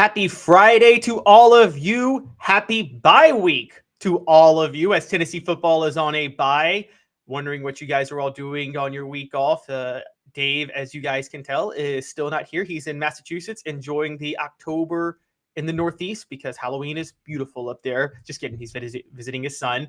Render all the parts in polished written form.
Happy Friday to all of you. Happy bye week to all of you as Tennessee football is on a bye. Wondering what you guys are all doing on your week off. Dave, as you guys can tell, is still not here. He's in Massachusetts enjoying the October in the Northeast because Halloween is beautiful up there. Just kidding. He's visiting his son.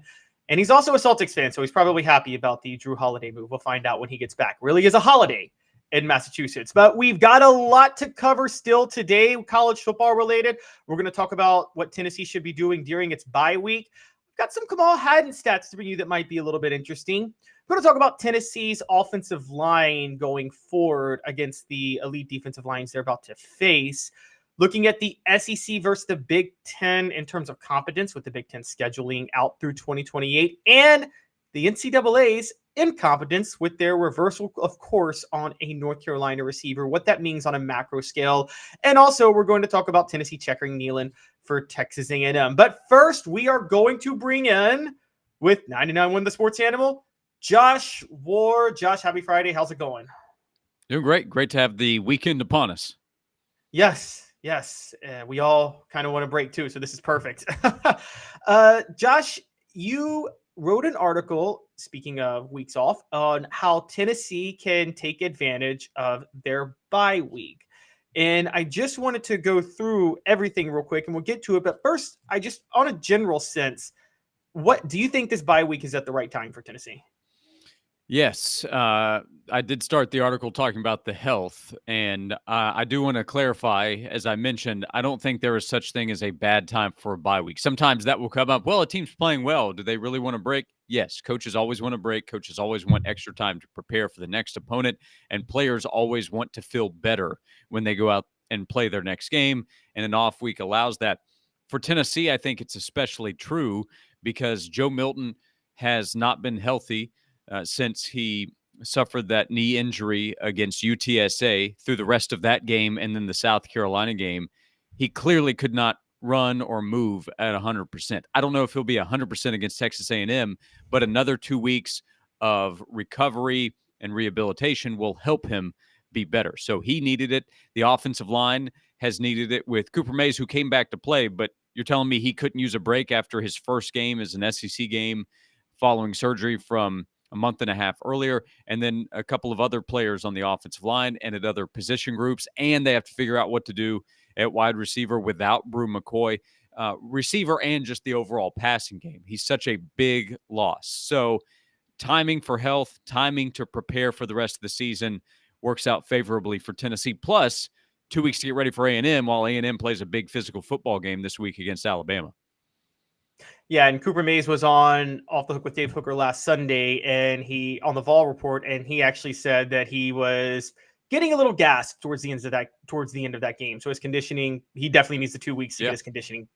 And he's also a Celtics fan, so he's probably happy about the Drew Holiday move. We'll find out when he gets back. Really is a holiday in Massachusetts. But we've got a lot to cover still today, college football related. We're going to talk about what Tennessee should be doing during its bye week. We've got some Kamal Hadden stats to bring you that might be a little bit interesting. We're going to talk about Tennessee's offensive line going forward against the elite defensive lines they're about to face. Looking at the SEC versus the Big Ten in terms of competence, with the Big Ten scheduling out through 2028, and the NCAA's incompetence with their reversal of course on a North Carolina receiver, what that means on a macro scale. And also we're going to talk about Tennessee checkering Neyland for Texas A&M. But first, we are going to bring in, with 99 Win the Sports Animal, Josh Ward. Josh, happy Friday. How's it going? Doing great. Great to have the weekend upon us. Yes. We all kind of want to break too, so this is perfect. Josh, you wrote an article, speaking of weeks off, on how Tennessee can take advantage of their bye week. And I just wanted to go through everything real quick, and we'll get to it. But first, on a general sense, what do you think this bye week is at the right time for Tennessee? Yes, I did start the article talking about the health, and I do want to clarify, as I mentioned, I don't think there is such thing as a bad time for a bye week. Sometimes that will come up. Well, a team's playing well. Do they really want to break? Yes, coaches always want to break. Coaches always want extra time to prepare for the next opponent, and players always want to feel better when they go out and play their next game, and an off week allows that. For Tennessee, I think it's especially true because Joe Milton has not been healthy since he suffered that knee injury against UTSA through the rest of that game and then the South Carolina game. He clearly could not run or move at 100%. I don't know if he'll be 100% against Texas A&M, but another 2 weeks of recovery and rehabilitation will help him be better. So he needed it. The offensive line has needed it with Cooper Mays, who came back to play, but you're telling me he couldn't use a break after his first game as an SEC game following surgery from a month and a half earlier, and then a couple of other players on the offensive line and at other position groups, and they have to figure out what to do at wide receiver without Brew McCoy, receiver and just the overall passing game. He's such a big loss. So timing for health, timing to prepare for the rest of the season works out favorably for Tennessee. Plus, 2 weeks to get ready for A&M while A&M plays a big physical football game this week against Alabama. Yeah, and Cooper Mays was on Off the Hook with Dave Hooker last Sunday, and he on the Vol report, and he actually said that he was getting a little gassed towards the end of that game. So his conditioning, he definitely needs the 2 weeks to get his conditioning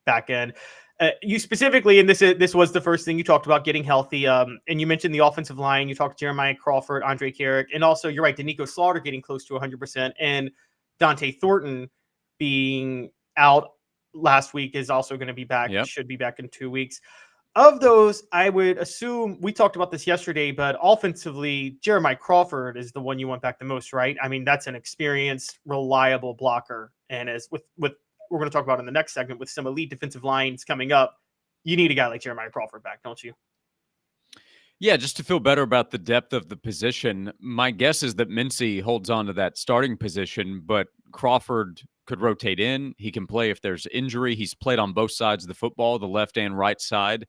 back in. You specifically, and this was the first thing you talked about, getting healthy. And you mentioned the offensive line. You talked Jeremiah Crawford, Andre Carrick, and also you're right, Danico Slaughter getting close to 100%, and Dante Thornton being out last week is also going to be back. Should be back in 2 weeks. Of those, I would assume, we talked about this yesterday, but offensively, Jeremiah Crawford is the one you want back the most, right? I mean, that's an experienced, reliable blocker. And as with we're going to talk about in the next segment with some elite defensive lines coming up, you need a guy like Jeremiah Crawford back, don't you? Yeah, just to feel better about the depth of the position. My guess is that Mincy holds on to that starting position, but Crawford could rotate in. He can play if there's injury. He's played on both sides of the football, the left and right side.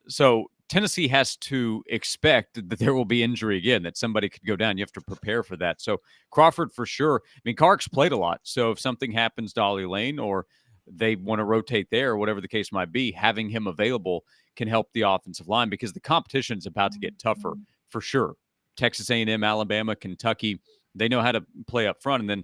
So Tennessee has to expect that there will be injury again, that somebody could go down. You have to prepare for that. So Crawford for sure. I mean, Clark's played a lot. So if something happens to Ollie Lane or they want to rotate there or whatever the case might be, having him available can help the offensive line because the competition's about to get tougher for sure. Texas A&M, Alabama, Kentucky, they know how to play up front. And then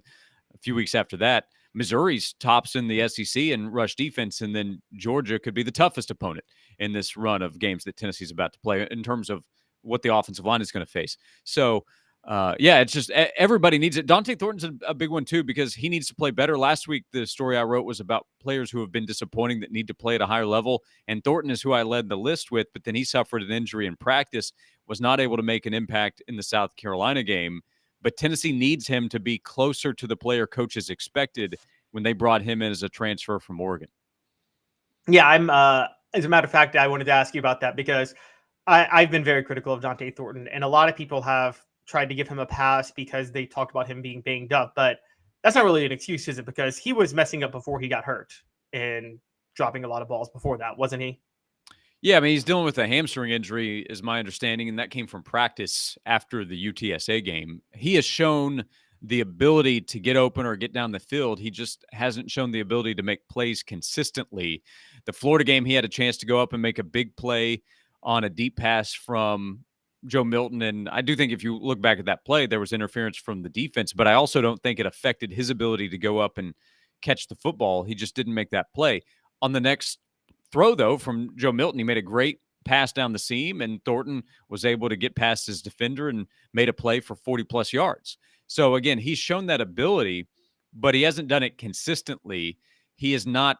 a few weeks after that, Missouri's tops in the SEC in rush defense, and then Georgia could be the toughest opponent in this run of games that Tennessee's about to play in terms of what the offensive line is going to face. So, it's just everybody needs it. Dante Thornton's a big one, too, because he needs to play better. Last week, the story I wrote was about players who have been disappointing that need to play at a higher level, and Thornton is who I led the list with, but then he suffered an injury in practice, was not able to make an impact in the South Carolina game. But Tennessee needs him to be closer to the player coaches expected when they brought him in as a transfer from Oregon. Yeah, I'm. As a matter of fact, I wanted to ask you about that because I've been very critical of Dante Thornton, and a lot of people have tried to give him a pass because they talked about him being banged up. But that's not really an excuse, is it? Because he was messing up before he got hurt and dropping a lot of balls before that, wasn't he? Yeah, I mean, he's dealing with a hamstring injury, is my understanding, and that came from practice after the UTSA game. He has shown the ability to get open or get down the field. He just hasn't shown the ability to make plays consistently. The Florida game, he had a chance to go up and make a big play on a deep pass from Joe Milton. And I do think if you look back at that play, there was interference from the defense, but I also don't think it affected his ability to go up and catch the football. He just didn't make that play. On the next throw, though, from Joe Milton, he made a great pass down the seam, and Thornton was able to get past his defender and made a play for 40-plus yards. So, again, he's shown that ability, but he hasn't done it consistently. He has not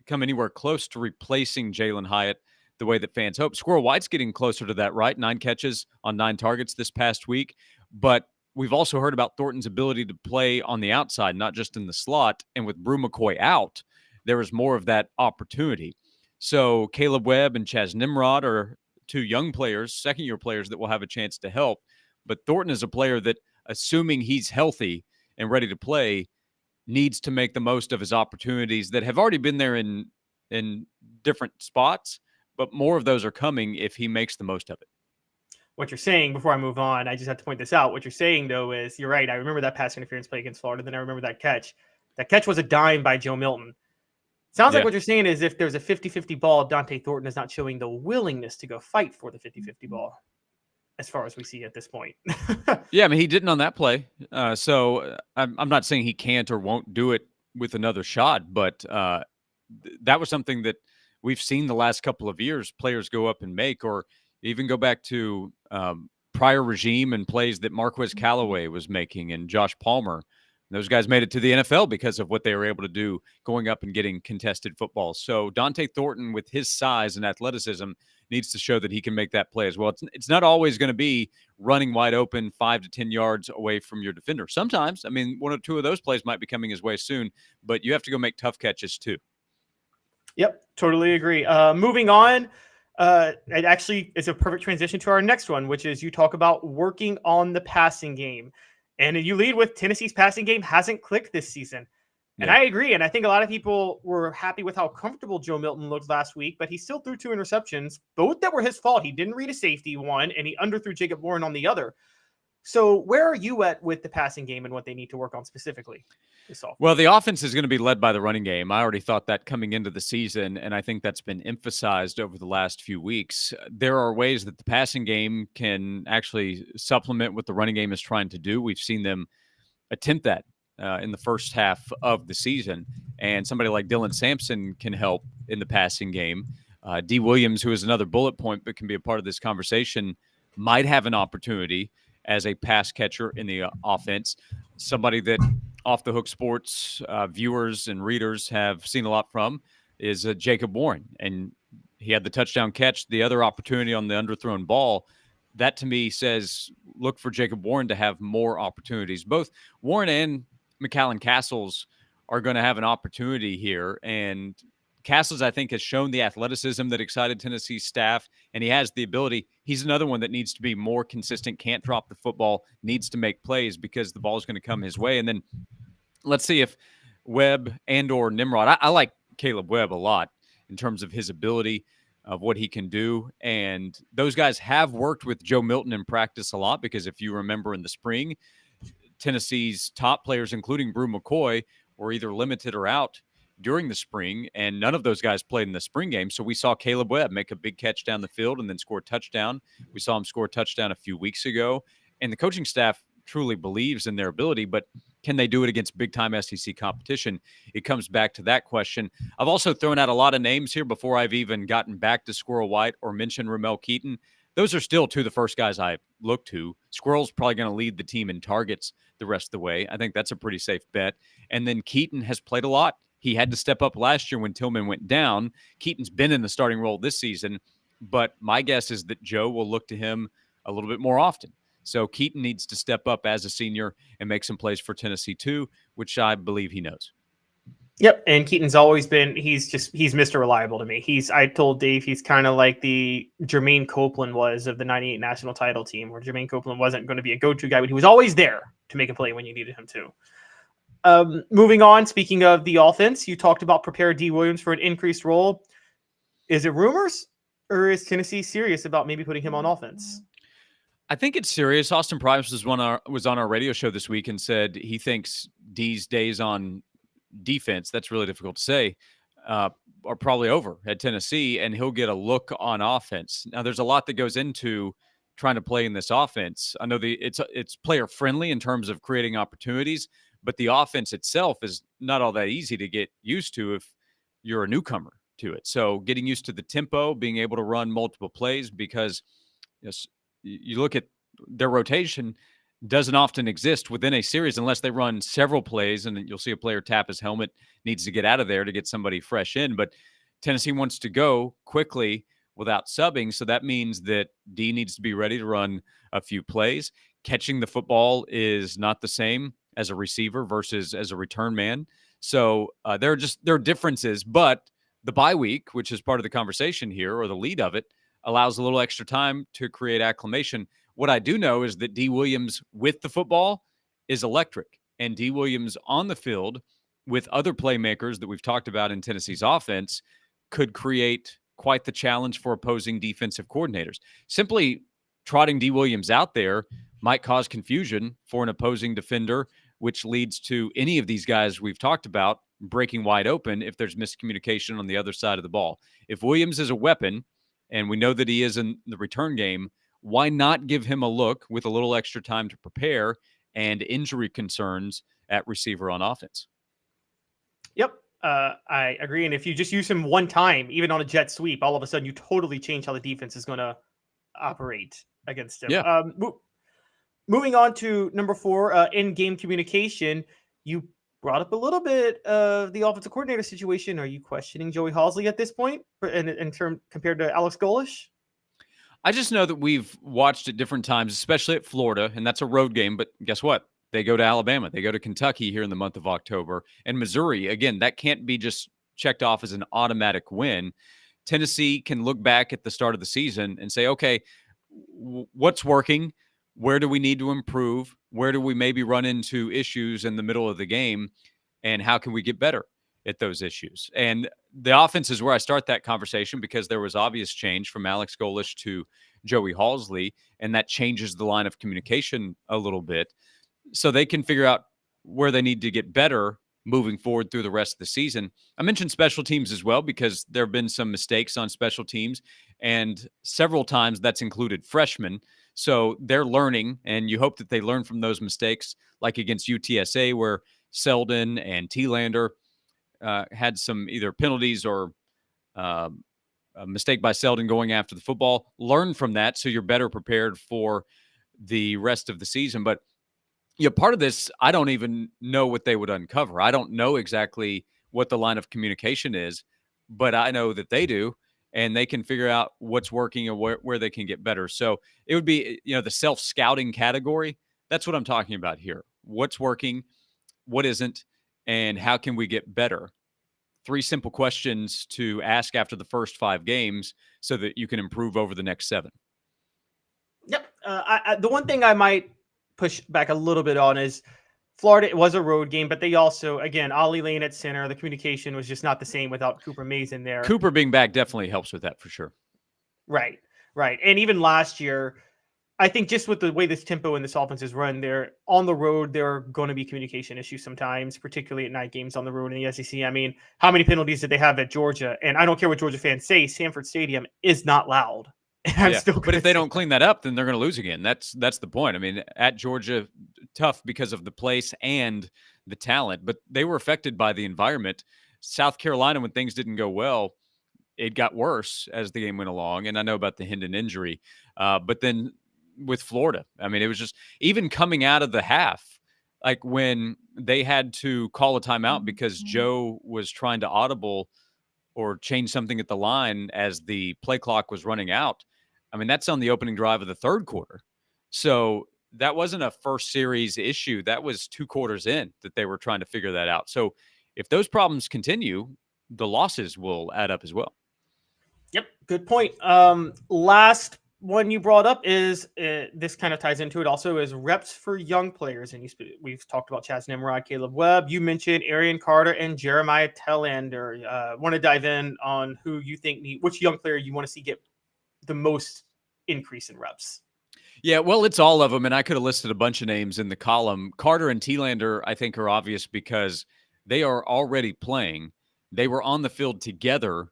come anywhere close to replacing Jalen Hyatt the way that fans hope. Squirrel White's getting closer to that, right? 9 catches on 9 targets this past week. But we've also heard about Thornton's ability to play on the outside, not just in the slot. And with Brew McCoy out, there is more of that opportunity. So Caleb Webb and Chaz Nimrod are 2 young players, second-year players that will have a chance to help. But Thornton is a player that, assuming he's healthy and ready to play, needs to make the most of his opportunities that have already been there in different spots, but more of those are coming if he makes the most of it. What you're saying, before I move on, I just have to point this out. What you're saying, though, is you're right. I remember that pass interference play against Florida. Then I remember that catch. That catch was a dime by Joe Milton. Sounds like what you're saying is if there's a 50-50 ball, Dante Thornton is not showing the willingness to go fight for the 50-50 ball, as far as we see at this point. Yeah, I mean, he didn't on that play. So I'm not saying he can't or won't do it with another shot, but that was something that we've seen the last couple of years players go up and make, or even go back to prior regime and plays that Marquez Callaway was making and Josh Palmer. Those guys made it to the NFL because of what they were able to do going up and getting contested footballs. So Dante Thornton, with his size and athleticism, needs to show that he can make that play as well. It's not always going to be running wide open 5 to 10 yards away from your defender. Sometimes, I mean, 1 or 2 of those plays might be coming his way soon, but you have to go make tough catches too. Yep, totally agree. Moving on, it actually is a perfect transition to our next one, which is you talk about working on the passing game. And you lead with Tennessee's passing game hasn't clicked this season. And I agree. And I think a lot of people were happy with how comfortable Joe Milton looked last week, but he still threw 2 interceptions, both that were his fault. He didn't read a safety, one, and he underthrew Jacob Warren on the other. So where are you at with the passing game and what they need to work on specifically? Well, the offense is going to be led by the running game. I already thought that coming into the season, and I think that's been emphasized over the last few weeks. There are ways that the passing game can actually supplement what the running game is trying to do. We've seen them attempt that in the first half of the season, and somebody like Dylan Sampson can help in the passing game. D. Williams, who is another bullet point but can be a part of this conversation, might have an opportunity as a pass catcher in the offense. Somebody that Off the Hook Sports viewers and readers have seen a lot from is Jacob Warren. And he had the touchdown catch, the other opportunity on the underthrown ball. That to me says look for Jacob Warren to have more opportunities. Both Warren and McAllen Castles are going to have an opportunity here. And Castles, I think, has shown the athleticism that excited Tennessee's staff, and he has the ability. He's another one that needs to be more consistent, can't drop the football, needs to make plays because the ball is going to come his way. And then let's see if Webb and or Nimrod. I like Caleb Webb a lot in terms of his ability, of what he can do. And those guys have worked with Joe Milton in practice a lot because if you remember in the spring, Tennessee's top players, including Brew McCoy, were either limited or out during the spring, and none of those guys played in the spring game. So we saw Caleb Webb make a big catch down the field and then score a touchdown. We saw him score a touchdown a few weeks ago. And the coaching staff truly believes in their ability, but can they do it against big-time SEC competition? It comes back to that question. I've also thrown out a lot of names here before I've even gotten back to Squirrel White or mentioned Ramel Keaton. Those are still 2 of the first guys I look to. Squirrel's probably going to lead the team in targets the rest of the way. I think that's a pretty safe bet. And then Keaton has played a lot. He had to step up last year when Tillman went down. Keaton's been in the starting role this season, but my guess is that Joe will look to him a little bit more often. So Keaton needs to step up as a senior and make some plays for Tennessee too, which I believe he knows. Yep, and Keaton's always been he's Mr. Reliable to me. I told Dave he's kind of like the Jermaine Copeland was of the 98 national title team, where Jermaine Copeland wasn't going to be a go-to guy, but he was always there to make a play when you needed him to. Moving on, speaking of the offense, you talked about prepare D. Williams for an increased role. Is it rumors, or is Tennessee serious about maybe putting him on offense? I think it's serious. Austin Price was on our radio show this week and said he thinks D's days on defense, that's really difficult to say, are probably over at Tennessee, and he'll get a look on offense. Now, there's a lot that goes into trying to play in this offense. I know it's player friendly in terms of creating opportunities, but the offense itself is not all that easy to get used to if you're a newcomer to it. So getting used to the tempo, being able to run multiple plays, because you look at their rotation doesn't often exist within a series unless they run several plays, and you'll see a player tap his helmet, needs to get out of there to get somebody fresh in. But Tennessee wants to go quickly without subbing, so that means that D needs to be ready to run a few plays. Catching the football is not the same as a receiver versus as a return man. So there are differences, but the bye week, which is part of the conversation here, or the lead of it, allows a little extra time to create acclimation. What I do know is that D. Williams with the football is electric, and D. Williams on the field with other playmakers that we've talked about in Tennessee's offense could create quite the challenge for opposing defensive coordinators. Simply trotting D. Williams out there might cause confusion for an opposing defender, which leads to any of these guys we've talked about breaking wide open if there's miscommunication on the other side of the ball. If Williams is a weapon, and we know that he is in the return game, why not give him a look with a little extra time to prepare and injury concerns at receiver on offense? Yep, I agree. And if you just use him one time, even on a jet sweep, all of a sudden you totally change how the defense is going to operate against him. Yeah. Moving on to number 4, in-game communication. You brought up a little bit of the offensive coordinator situation. Are you questioning Joey Halzle at this point in term compared to Alex Golesh? I just know that we've watched at different times, especially at Florida, and that's a road game. But guess what? They go to Alabama. They go to Kentucky here in the month of October. And Missouri, again, that can't be just checked off as an automatic win. Tennessee can look back at the start of the season and say, okay, what's working? Where do we need to improve? Where do we maybe run into issues in the middle of the game? And how can we get better at those issues? And the offense is where I start that conversation, because there was obvious change from Alex Golesh to Joey Halzle, and that changes the line of communication a little bit. So they can figure out where they need to get better moving forward through the rest of the season. I mentioned special teams as well, because there have been some mistakes on special teams, and several times that's included freshmen. So they're learning, and you hope that they learn from those mistakes, like against UTSA, where Selden and T-Lander had some either penalties or a mistake by Selden going after the football. Learn from that so you're better prepared for the rest of the season. But part of this, I don't even know what they would uncover. I don't know exactly what the line of communication is, but I know that they do, and they can figure out what's working and where they can get better. So it would be, the self-scouting category. That's what I'm talking about here. What's working, what isn't, and how can we get better? 3 simple questions to ask after the first 5 games so that you can improve over the next 7. Yep. The one thing I might push back a little bit on is Florida. It was a road game, but they also, again, Ollie Lane at center. The communication was just not the same without Cooper Mays in there. Cooper being back definitely helps with that for sure. Right. And even last year, I think just with the way this tempo and this offense is run, they're on the road. There are going to be communication issues sometimes, particularly at night games on the road in the SEC. I mean, how many penalties did they have at Georgia? And I don't care what Georgia fans say, Sanford Stadium is not loud. But if they don't clean that up, then they're going to lose again. That's the point. I mean, at Georgia, tough because of the place and the talent, but they were affected by the environment. South Carolina, when things didn't go well, it got worse as the game went along. And I know about the Hendon injury, but then with Florida, I mean, it was just even coming out of the half, like when they had to call a timeout because Joe was trying to audible or change something at the line as the play clock was running out. I mean, that's on the opening drive of the third quarter. So that wasn't a first series issue. That was 2 quarters in that they were trying to figure that out. So if those problems continue, the losses will add up as well. Yep, good point. Last one you brought up is this kind of ties into it also is reps for young players. And we've talked about Chaz Nimrod, Caleb Webb. You mentioned Arian Carter and Jeremiah Tellander. Want to dive in on who you think which young player you want to see get the most increase in reps? Yeah, well, it's all of them, and I could have listed a bunch of names in the column. Carter and Telander, I think, are obvious because they are already playing. They were on the field together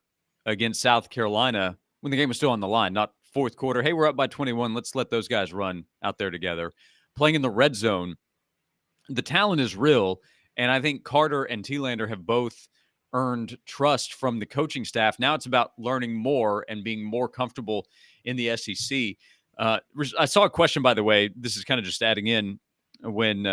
against South Carolina when the game was still on the line, not fourth quarter. Hey, we're up by 21. Let's let those guys run out there together. Playing in the red zone, the talent is real, and I think Carter and Telander have both earned trust from the coaching staff. Now it's about learning more and being more comfortable in the SEC. I saw a question, by the way. This is kind of just adding in when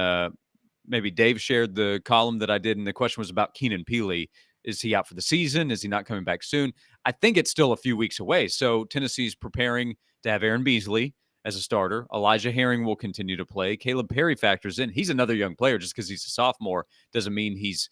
maybe Dave shared the column that I did, and the question was about Keenan Peely. Is he out for the season? Is he not coming back soon? I think it's still a few weeks away. So Tennessee's preparing to have Aaron Beasley as a starter. Elijah Herring will continue to play. Caleb Perry factors in. He's another young player. Just because he's a sophomore doesn't mean he's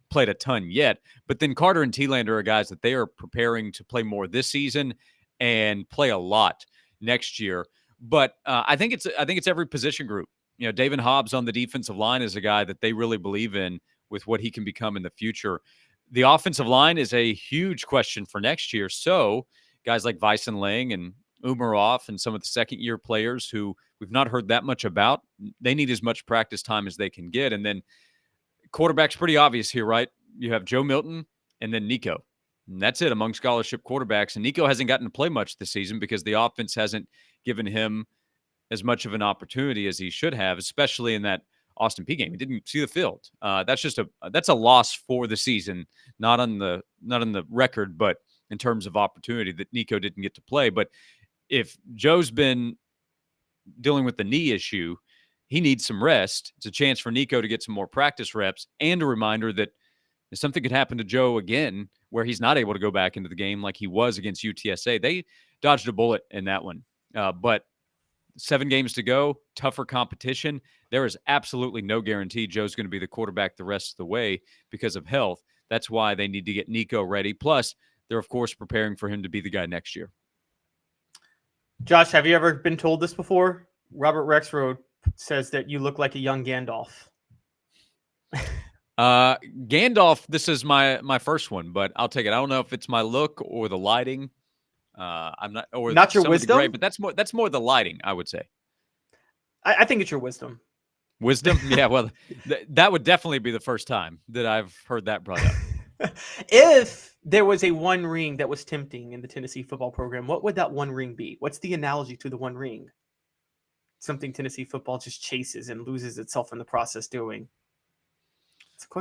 played a ton yet. But then Carter and Telander are guys that they are preparing to play more this season and play a lot next year. But I think it's every position group. You know, David Hobbs on the defensive line is a guy that they really believe in with what he can become in the future. The offensive line is a huge question for next year. So guys like Vyson Lang and Umarov and some of the second-year players who we've not heard that much about, they need as much practice time as they can get. And then quarterback's pretty obvious here, right? You have Joe Milton and then Nico. And that's it among scholarship quarterbacks. And Nico hasn't gotten to play much this season because the offense hasn't given him as much of an opportunity as he should have, especially in that Austin Peay game. He didn't see the field. That's a loss for the season, not on the record, but in terms of opportunity that Nico didn't get to play. But if Joe's been dealing with the knee issue, he needs some rest. It's a chance for Nico to get some more practice reps and a reminder that if something could happen to Joe again where he's not able to go back into the game like he was against UTSA. They dodged a bullet in that one. But 7 games to go, tougher competition. There is absolutely no guarantee Joe's going to be the quarterback the rest of the way because of health. That's why they need to get Nico ready. Plus, they're, of course, preparing for him to be the guy next year. Josh, have you ever been told this before? Robert Rexroad says that you look like a young Gandalf. Gandalf, this is my first one, but I'll take it. I don't know if it's my look or the lighting. I'm not, or not your wisdom, gray, but that's more the lighting, I would say. I think it's your wisdom. Wisdom, yeah. Well, that would definitely be the first time that I've heard that brought up. If there was a one ring that was tempting in the Tennessee football program, what would that one ring be? What's the analogy to the one ring? Something Tennessee football just chases and loses itself in the process doing.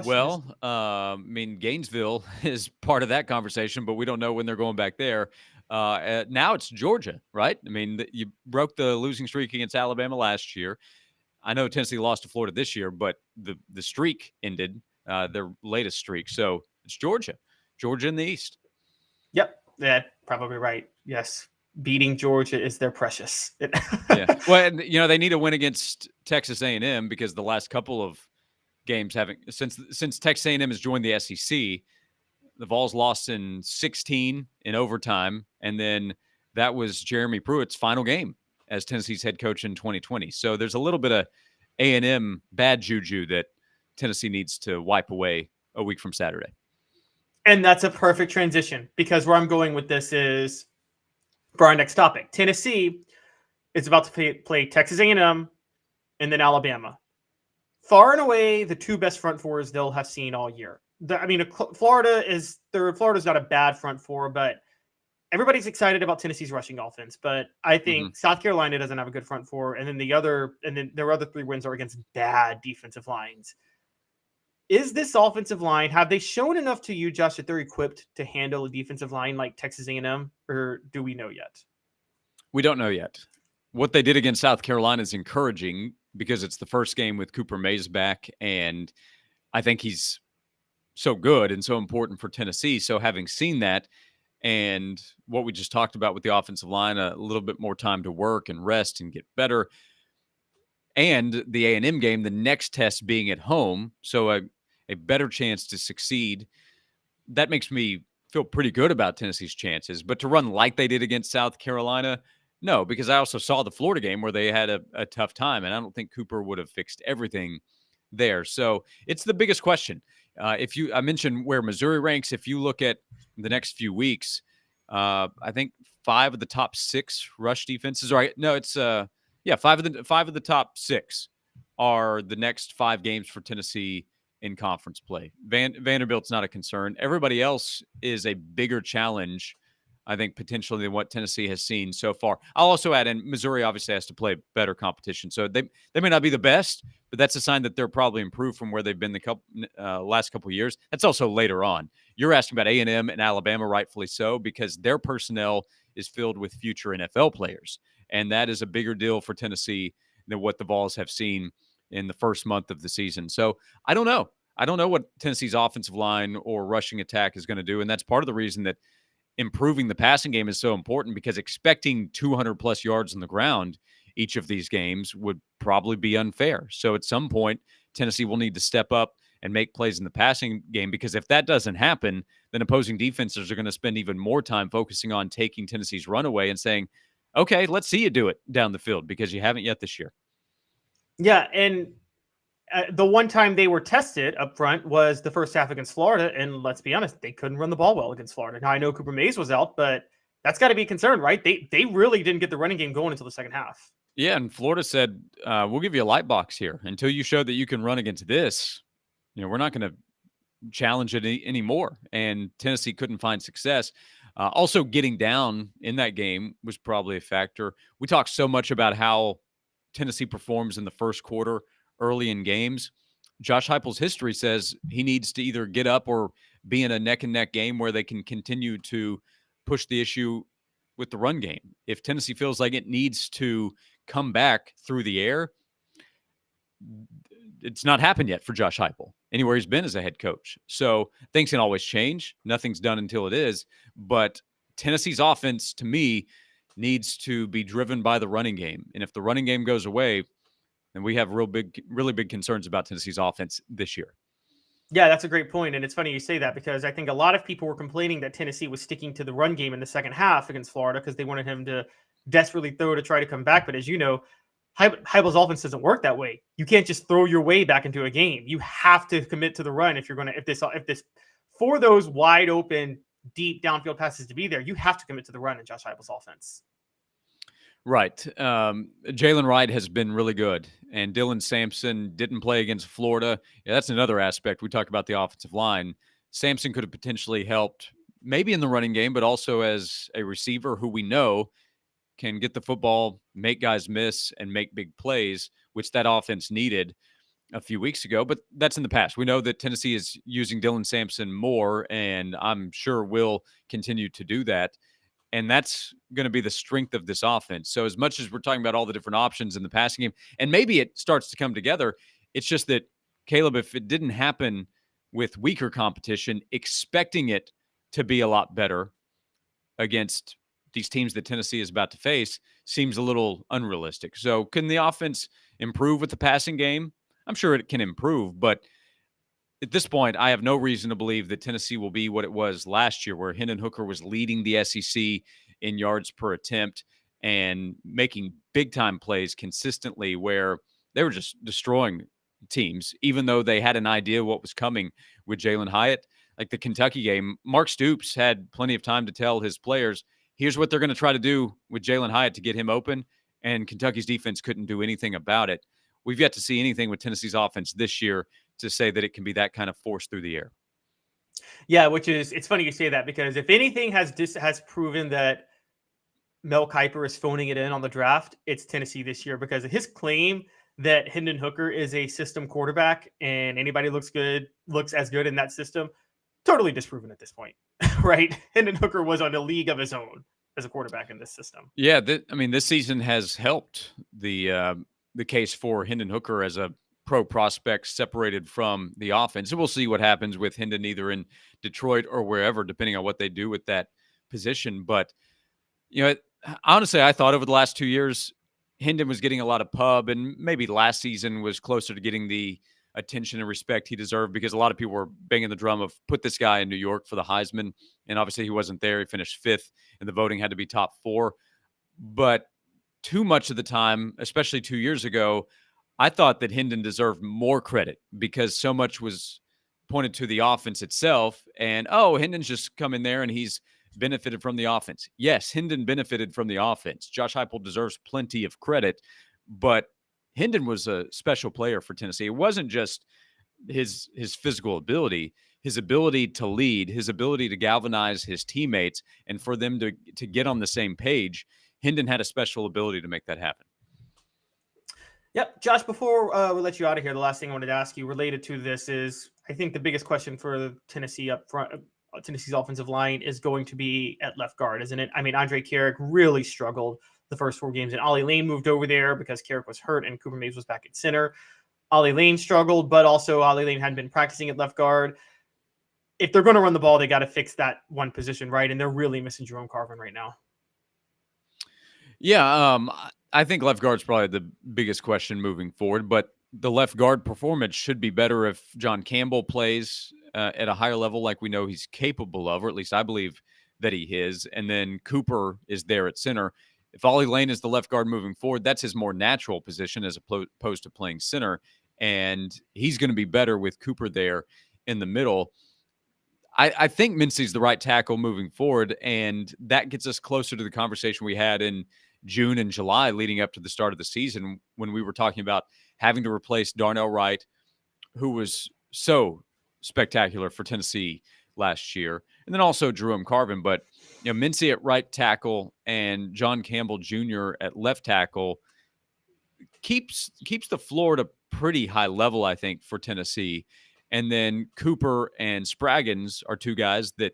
Well, I mean, Gainesville is part of that conversation, but we don't know when they're going back there. Now it's Georgia, right? I mean, you broke the losing streak against Alabama last year. I know Tennessee lost to Florida this year, but the streak ended, their latest streak. So it's Georgia in the East. Yep, that's probably right. Yes, beating Georgia is their precious. Yeah. Well, and, they need a win against Texas A&M because the last couple of games since Texas A&M has joined the SEC, the Vols lost in 16 in overtime, and then that was Jeremy Pruitt's final game as Tennessee's head coach in 2020. So there's a little bit of A&M bad juju that Tennessee needs to wipe away a week from Saturday. And that's a perfect transition because where I'm going with this is for our next topic. Tennessee is about to play Texas A&M and then Alabama. Far and away, the 2 best front fours they'll have seen all year. Florida's not a bad front four, but everybody's excited about Tennessee's rushing offense. But I think South Carolina doesn't have a good front four, and then their other 3 wins are against bad defensive lines. Is this offensive line, have they shown enough to you, Josh, that they're equipped to handle a defensive line like Texas A&M, or do we know yet? We don't know yet. What they did against South Carolina is encouraging because it's the first game with Cooper Mays back, and I think he's so good and so important for Tennessee. So having seen that and what we just talked about with the offensive line, a little bit more time to work and rest and get better, and the A&M game, the next test being at home. So a better chance to succeed. That makes me feel pretty good about Tennessee's chances. But to run like they did against South Carolina, no, because I also saw the Florida game where they had a tough time, and I don't think Cooper would have fixed everything there. So it's the biggest question. I mentioned where Missouri ranks. If you look at the next few weeks, I think 5 of the top 6 rush defenses. Right? No, it's 5 of the top 6 are the next 5 games for Tennessee in conference play. Vanderbilt's not a concern. Everybody else is a bigger challenge, I think, potentially than what Tennessee has seen so far. I'll also add in Missouri obviously has to play better competition. So they may not be the best, but that's a sign that they're probably improved from where they've been the last couple of years. That's also later on. You're asking about A&M and Alabama, rightfully so, because their personnel is filled with future NFL players. And that is a bigger deal for Tennessee than what the Vols have seen in the first month of the season. So I don't know. I don't know what Tennessee's offensive line or rushing attack is going to do. And that's part of the reason that improving the passing game is so important, because expecting 200 plus yards on the ground each of these games would probably be unfair. So at some point, Tennessee will need to step up and make plays in the passing game, because if that doesn't happen, then opposing defenses are going to spend even more time focusing on taking Tennessee's run away and saying, okay, let's see you do it down the field, because you haven't yet this year. Yeah, and the one time they were tested up front was the first half against Florida, and let's be honest, they couldn't run the ball well against Florida. Now, I know Cooper Mays was out, but that's got to be a concern, right? They really didn't get the running game going until the second half. Yeah, and Florida said, we'll give you a light box here. Until you show that you can run against this, we're not going to challenge it anymore. And Tennessee couldn't find success. Also, getting down in that game was probably a factor. We talked so much about how Tennessee performs in the first quarter early in games. Josh Heupel's history says he needs to either get up or be in a neck-and-neck game where they can continue to push the issue with the run game. If Tennessee feels like it needs to come back through the air, it's not happened yet for Josh Heupel, anywhere he's been as a head coach. So things can always change. Nothing's done until it is. But Tennessee's offense, to me, needs to be driven by the running game. And if the running game goes away, then we have really big concerns about Tennessee's offense this year. Yeah, that's a great point. And it's funny you say that, because I think a lot of people were complaining that Tennessee was sticking to the run game in the second half against Florida because they wanted him to desperately throw to try to come back. But as you know, Heupel's offense doesn't work that way. You can't just throw your way back into a game. You have to commit to the run if you're going to, if this for those wide open, deep downfield passes to be there, you have to commit to the run in Josh Heupel's offense. Right. Jalen Wright has been really good, and Dylan Sampson didn't play against Florida. Yeah, that's another aspect. We talked about the offensive line. Sampson could have potentially helped maybe in the running game, but also as a receiver who we know can get the football, make guys miss, and make big plays, which that offense needed a few weeks ago. But that's in the past. We know that Tennessee is using Dylan Sampson more, and I'm sure will continue to do that. And that's going to be the strength of this offense. So as much as we're talking about all the different options in the passing game, and maybe it starts to come together, it's just that, Caleb, if it didn't happen with weaker competition, expecting it to be a lot better against these teams that Tennessee is about to face seems a little unrealistic. So can the offense improve with the passing game? I'm sure it can improve, but at this point, I have no reason to believe that Tennessee will be what it was last year, where Hendon Hooker was leading the SEC in yards per attempt and making big-time plays consistently, where they were just destroying teams, even though they had an idea what was coming with Jalen Hyatt. Like the Kentucky game, Mark Stoops had plenty of time to tell his players, here's what they're going to try to do with Jalen Hyatt to get him open, and Kentucky's defense couldn't do anything about it. We've yet to see anything with Tennessee's offense this year to say that it can be that kind of force through the air. Yeah, it's funny you say that, because if anything has proven that Mel Kiper is phoning it in on the draft, it's Tennessee this year, because of his claim that Hendon Hooker is a system quarterback and anybody looks as good in that system. Totally disproven at this point, right? Hendon Hooker was on a league of his own as a quarterback in this system. Yeah, this season has helped the case for Hendon Hooker as a pro prospect separated from the offense. So we'll see what happens with Hendon either in Detroit or wherever, depending on what they do with that position. But, honestly, I thought over the last 2 years, Hendon was getting a lot of pub, and maybe last season was closer to getting the attention and respect he deserved, because a lot of people were banging the drum of put this guy in New York for the Heisman. And obviously he wasn't there. He finished 5th, and the voting had to be top 4. But too much of the time, especially 2 years ago, I thought that Hendon deserved more credit because so much was pointed to the offense itself. And, Hendon's just come in there and he's benefited from the offense. Yes, Hendon benefited from the offense. Josh Heupel deserves plenty of credit, but Hendon was a special player for Tennessee. It wasn't just his physical ability, his ability to lead, his ability to galvanize his teammates, and for them to get on the same page. Hendon had a special ability to make that happen. Yep. Josh, before we let you out of here, the last thing I wanted to ask you related to this is, I think the biggest question for Tennessee up front, Tennessee's offensive line, is going to be at left guard, isn't it? I mean, Andre Carrick really struggled the first 4 games, and Ollie Lane moved over there because Carrick was hurt and Cooper Mays was back at center. Ollie Lane struggled, but also Ollie Lane hadn't been practicing at left guard. If they're going to run the ball, they got to fix that one position, right? And they're really missing Jerome Carvin right now. Yeah, I think left guard's probably the biggest question moving forward, but the left guard performance should be better if John Campbell plays at a higher level like we know he's capable of, or at least I believe that he is, and then Cooper is there at center. If Ollie Lane is the left guard moving forward, that's his more natural position as opposed to playing center, and he's going to be better with Cooper there in the middle. I think Mincy's the right tackle moving forward, and that gets us closer to the conversation we had in June and July leading up to the start of the season when we were talking about having to replace Darnell Wright, who was so spectacular for Tennessee last year, and then also Jerome Carvin. But Mincy at right tackle and John Campbell Jr. at left tackle keeps the floor at a pretty high level, I think, for Tennessee. And then Cooper and Spraggins are 2 guys that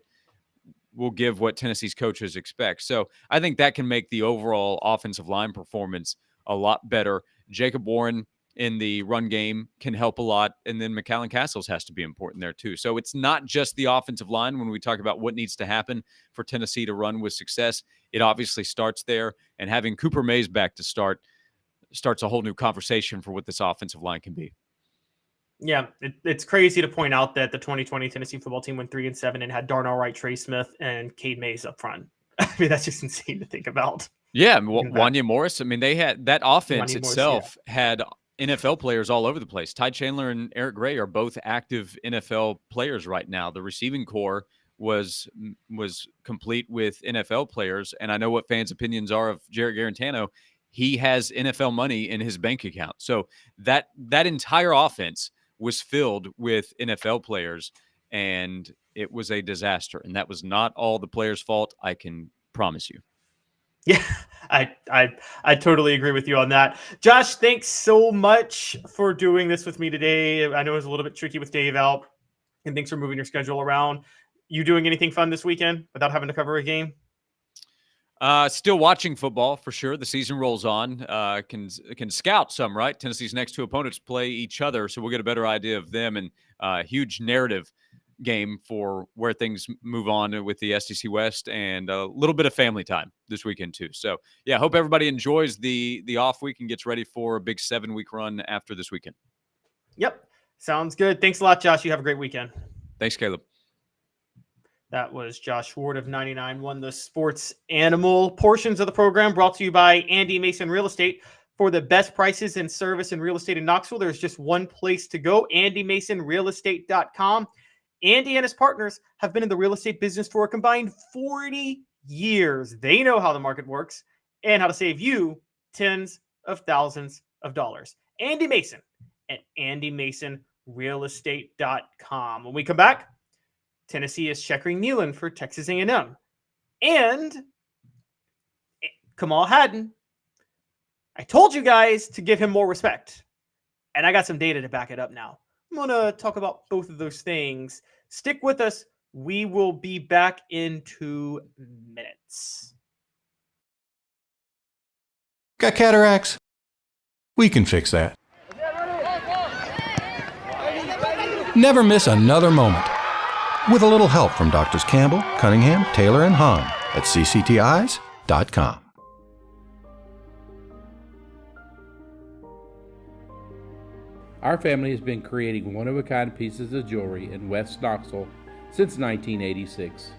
will give what Tennessee's coaches expect. So I think that can make the overall offensive line performance a lot better. Jacob Warren in the run game can help a lot. And then McAllen Castles has to be important there too. So it's not just the offensive line when we talk about what needs to happen for Tennessee to run with success. It obviously starts there. And having Cooper Mays back to starts a whole new conversation for what this offensive line can be. Yeah, it's crazy to point out that the 2020 Tennessee football team went 3-7 and had Darnell Wright, Trey Smith, and Cade Mays up front. I mean, that's just insane to think about. Yeah, Wanya Morris. I mean, they had that offense itself had NFL players all over the place. Ty Chandler and Eric Gray are both active NFL players right now. The receiving core was complete with NFL players, and I know what fans' opinions are of Jarrett Garantano. He has NFL money in his bank account. So that entire offense was filled with NFL players, and it was a disaster. And that was not all the players' fault, I can promise you. Yeah, I totally agree with you on that. Josh, thanks so much for doing this with me today. I know it was a little bit tricky with Dave out, and thanks for moving your schedule around. You doing anything fun this weekend without having to cover a game? Still watching football for sure. The season rolls on. Can scout some, right? Tennessee's next 2 opponents play each other, so we'll get a better idea of them, and huge narrative game for where things move on with the SEC West, and a little bit of family time this weekend too. So yeah, hope everybody enjoys the off week and gets ready for a big 7-week run after this weekend. Yep, sounds good. Thanks a lot, Josh. You have a great weekend. Thanks, Caleb. That was Josh Ward of 99.1 The Sports Animal. Portions of the program brought to you by Andy Mason Real Estate. For the best prices and service in real estate in Knoxville, there's just one place to go, andymasonrealestate.com. Andy and his partners have been in the real estate business for a combined 40 years. They know how the market works and how to save you tens of thousands of dollars. Andy Mason at andymasonrealestate.com. When we come back, Tennessee is checkering Neyland for Texas A&M. And Kamal Hadden, I told you guys to give him more respect. And I got some data to back it up now. I'm going to talk about both of those things. Stick with us. We will be back in 2 minutes. Got cataracts? We can fix that. Never miss another moment. With a little help from Doctors Campbell, Cunningham, Taylor, and Hahn at cctis.com. Our family has been creating one-of-a-kind pieces of jewelry in West Knoxville since 1986.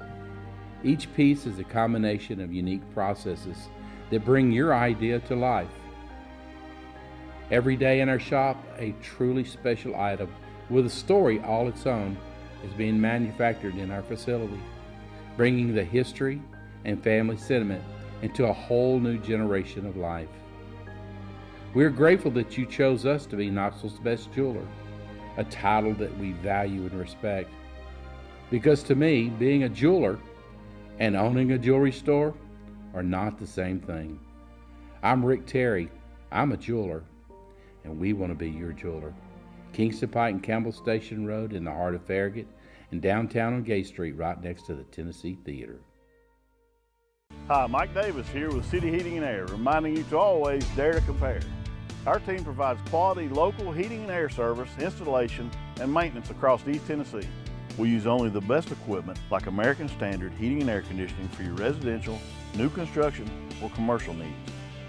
Each piece is a combination of unique processes that bring your idea to life. Every day in our shop, a truly special item with a story all its own is being manufactured in our facility, bringing the history and family sentiment into a whole new generation of life. We're grateful that you chose us to be Knoxville's best jeweler, a title that we value and respect. Because to me, being a jeweler and owning a jewelry store are not the same thing. I'm Rick Terry. I'm a jeweler, and we want to be your jeweler. Kingston Pike and Campbell Station Road in the heart of Farragut, and downtown on Gay Street right next to the Tennessee Theater. Hi, Mike Davis here with City Heating and Air, reminding you to always dare to compare. Our team provides quality local heating and air service, installation, and maintenance across East Tennessee. We use only the best equipment like American Standard heating and air conditioning for your residential, new construction, or commercial needs.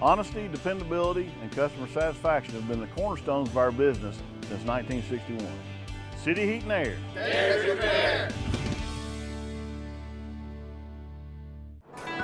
Honesty, dependability, and customer satisfaction have been the cornerstones of our business since 1961. City Heat and Air. Dare to compare.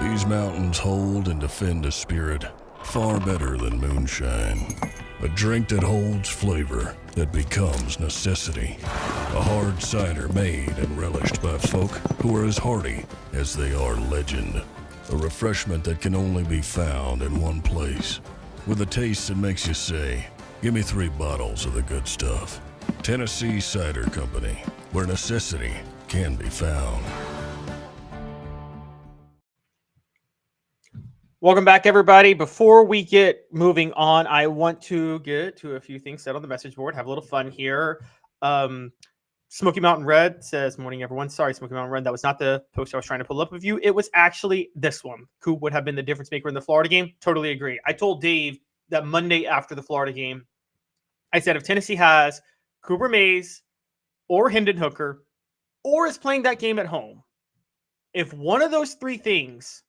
These mountains hold and defend a spirit far better than moonshine. A drink that holds flavor, that becomes necessity. A hard cider made and relished by folk who are as hearty as they are legend. A refreshment that can only be found in one place. With a taste that makes you say, give me 3 bottles of the good stuff. Tennessee Cider Company, where necessity can be found. Welcome back, everybody. Before we get moving on, I want to get to a few things said on the message board. Have a little fun here. Smoky Mountain Red says, morning, everyone. Sorry, Smoky Mountain Red. That was not the post I was trying to pull up of you. It was actually this one. Coop would have been the difference maker in the Florida game. Totally agree. I told Dave that Monday after the Florida game, I said, if Tennessee has Cooper Mays or Hendon Hooker or is playing that game at home, if one of those 3 things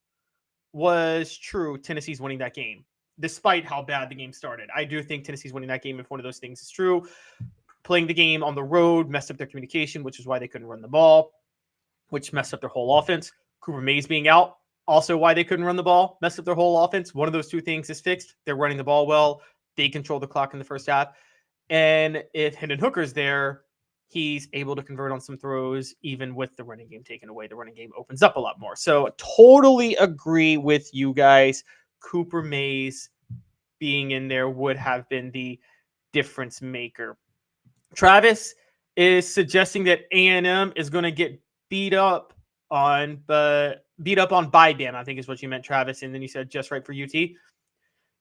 was true, Tennessee's winning that game, despite how bad the game started. I do think Tennessee's winning that game if one of those things is true. Playing the game on the road messed up their communication, which is why they couldn't run the ball, which messed up their whole offense. Cooper Mays being out, also why they couldn't run the ball, messed up their whole offense. One of those 2 things is fixed. They're running the ball well. They control the clock in the first half. And if Hendon Hooker's there, he's able to convert on some throws, even with the running game taken away. The running game opens up a lot more. So totally agree with you guys. Cooper Mays being in there would have been the difference maker. Travis is suggesting that A&M is going to get beat up on Biden, I think is what you meant, Travis. And then you said just right for UT.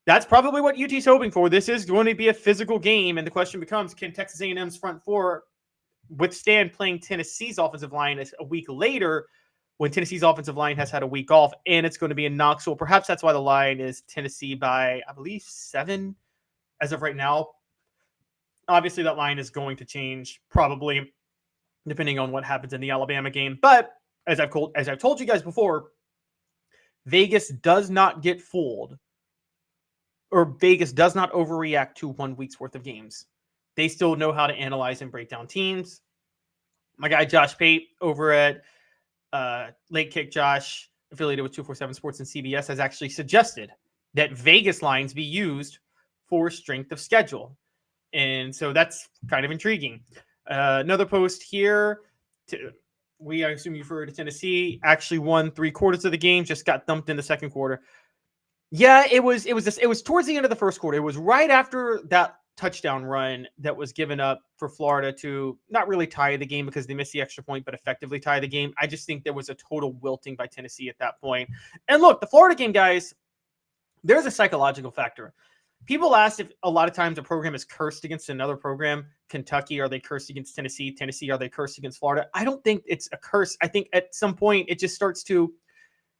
That's probably what UT's hoping for. This is going to be a physical game. And the question becomes, can Texas A&M's front 4 withstand playing Tennessee's offensive line a week later when Tennessee's offensive line has had a week off, and it's going to be in Knoxville? Perhaps that's why the line is Tennessee by, I believe, 7 as of right now. Obviously, that line is going to change probably depending on what happens in the Alabama game. But as I've told you guys before, Vegas does not get fooled, or Vegas does not overreact to 1 week's worth of games. They still know how to analyze and break down teams. My guy Josh Pate over at Late Kick Josh, affiliated with 247 Sports and CBS, has actually suggested that Vegas lines be used for strength of schedule. And so that's kind of intriguing. Another post here. I assume you refer to Tennessee. Actually won 3/4 of the game. Just got thumped in the second quarter. Yeah, it was towards the end of the first quarter. It was right after that touchdown run that was given up for Florida to not really tie the game because they missed the extra point, but effectively tie the game. I just think there was a total wilting by Tennessee at that point. And look, the Florida game, guys, there's a psychological factor. People ask if a lot of times a program is cursed against another program. Kentucky, are they cursed against Tennessee? Tennessee, are they cursed against Florida? I don't think it's a curse. I think at some point it just starts to,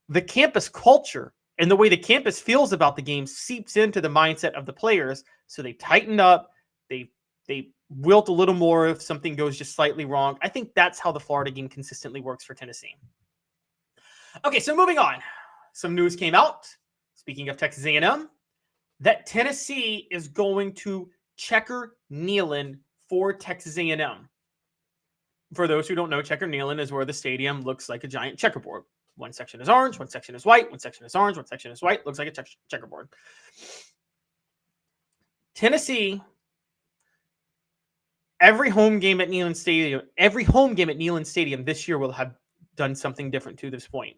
the campus culture and the way the campus feels about the game seeps into the mindset of the players. So they tighten up. They wilt a little more if something goes just slightly wrong. I think that's how the Florida game consistently works for Tennessee. Okay, so moving on. Some news came out, speaking of Texas A&M, that Tennessee is going to checker Neyland for Texas A&M. For those who don't know, checker Neyland is where the stadium looks like a giant checkerboard. One section is orange, one section is white, one section is orange, one section is white. Looks like a checkerboard. Tennessee, every home game at Neyland Stadium this year will have done something different to this point.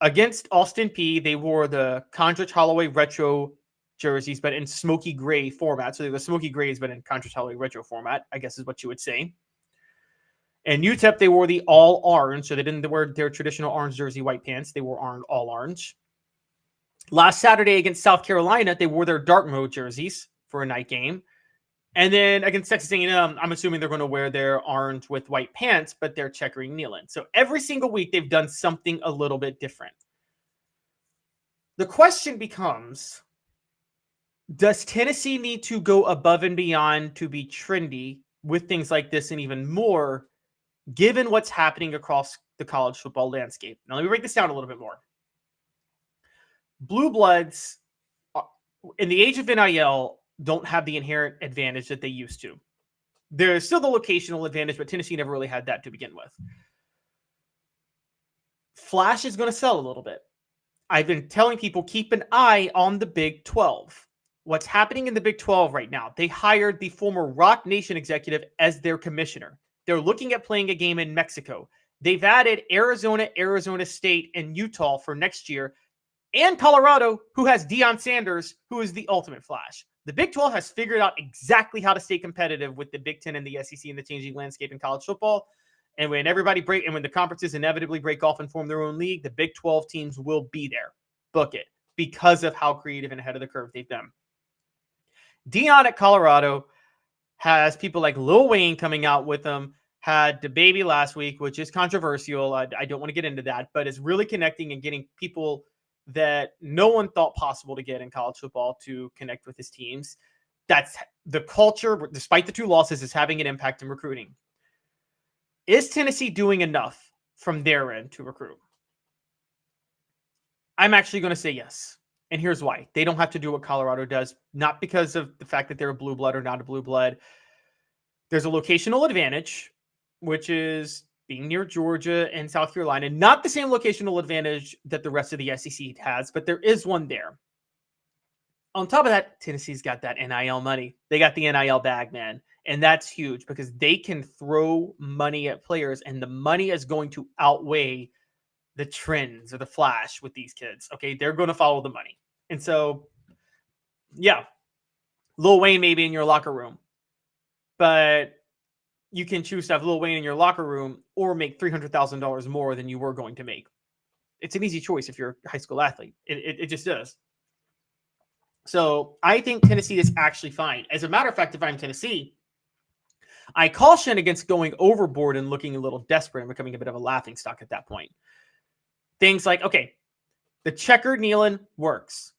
Against Austin Peay, they wore the Condrich Holloway retro jerseys, but in smoky gray format. So they were smoky grays, but in Condrich Holloway retro format, I guess is what you would say. And UTEP, they wore the all orange. So they didn't wear their traditional orange jersey, white pants. They wore all orange. Last Saturday against South Carolina, they wore their dark mode jerseys for a night game. And then against Texas A&M, I'm assuming they're going to wear their orange with white pants, but they're checkering Neyland. So every single week, they've done something a little bit different. The question becomes, does Tennessee need to go above and beyond to be trendy with things like this and even more, given what's happening across the college football landscape? Now, let me break this down a little bit more. Blue Bloods, in the age of NIL, don't have the inherent advantage that they used to. There's still the locational advantage, but Tennessee never really had that to begin with. Flash is going to sell a little bit. I've been telling people, keep an eye on the Big 12. What's happening in the Big 12 right now? They hired the former Rock Nation executive as their commissioner. They're looking at playing a game in Mexico. They've added Arizona, Arizona State, and Utah for next year, and Colorado, who has Deion Sanders, who is the ultimate Flash. The Big 12 has figured out exactly how to stay competitive with the Big 10 and the SEC in the changing landscape in college football. And when when the conferences inevitably break off and form their own league, the Big 12 teams will be there. Book it, because of how creative and ahead of the curve they've been. Deion at Colorado has people like Lil Wayne coming out with them, had the baby last week, which is controversial. I don't want to get into that, but it's really connecting and getting people that no one thought possible to get in college football to connect with his teams. That's the culture, despite the 2 losses, is having an impact in recruiting. Is Tennessee doing enough from their end to recruit? I'm actually going to say yes. And here's why. They don't have to do what Colorado does, not because of the fact that they're a blue blood or not a blue blood. There's a locational advantage, which is being near Georgia and South Carolina. Not the same locational advantage that the rest of the SEC has, but there is one there. On top of that, Tennessee's got that NIL money. They got the NIL bag, man. And that's huge because they can throw money at players, and the money is going to outweigh the trends or the flash with these kids. Okay, they're going to follow the money. And so, yeah, Lil Wayne may be in your locker room, but you can choose to have Lil Wayne in your locker room or make $300,000 more than you were going to make. It's an easy choice if you're a high school athlete. It just is. So I think Tennessee is actually fine. As a matter of fact, if I'm Tennessee, I caution against going overboard and looking a little desperate and becoming a bit of a laughingstock at that point. Things like, okay, the checkered Neyland works.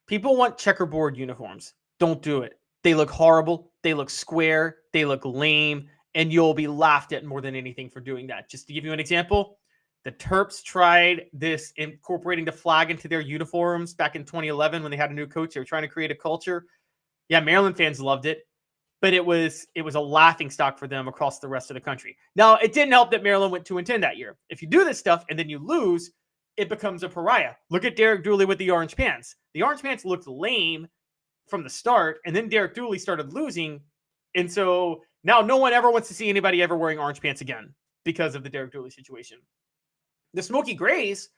People want checkerboard uniforms. Don't do it. They look horrible. They look square. They look lame. And you'll be laughed at more than anything for doing that. Just to give you an example, the Terps tried this, incorporating the flag into their uniforms back in 2011 when they had a new coach. They were trying to create a culture. Yeah, Maryland fans loved it. But it was a laughing stock for them across the rest of the country. Now, it didn't help that Maryland went 2-10 that year. If you do this stuff and then you lose, it becomes a pariah. Look at Derek Dooley with the orange pants. The orange pants looked lame from the start, and then Derek Dooley started losing. And so now no one ever wants to see anybody ever wearing orange pants again because of the Derek Dooley situation. The Smoky Grays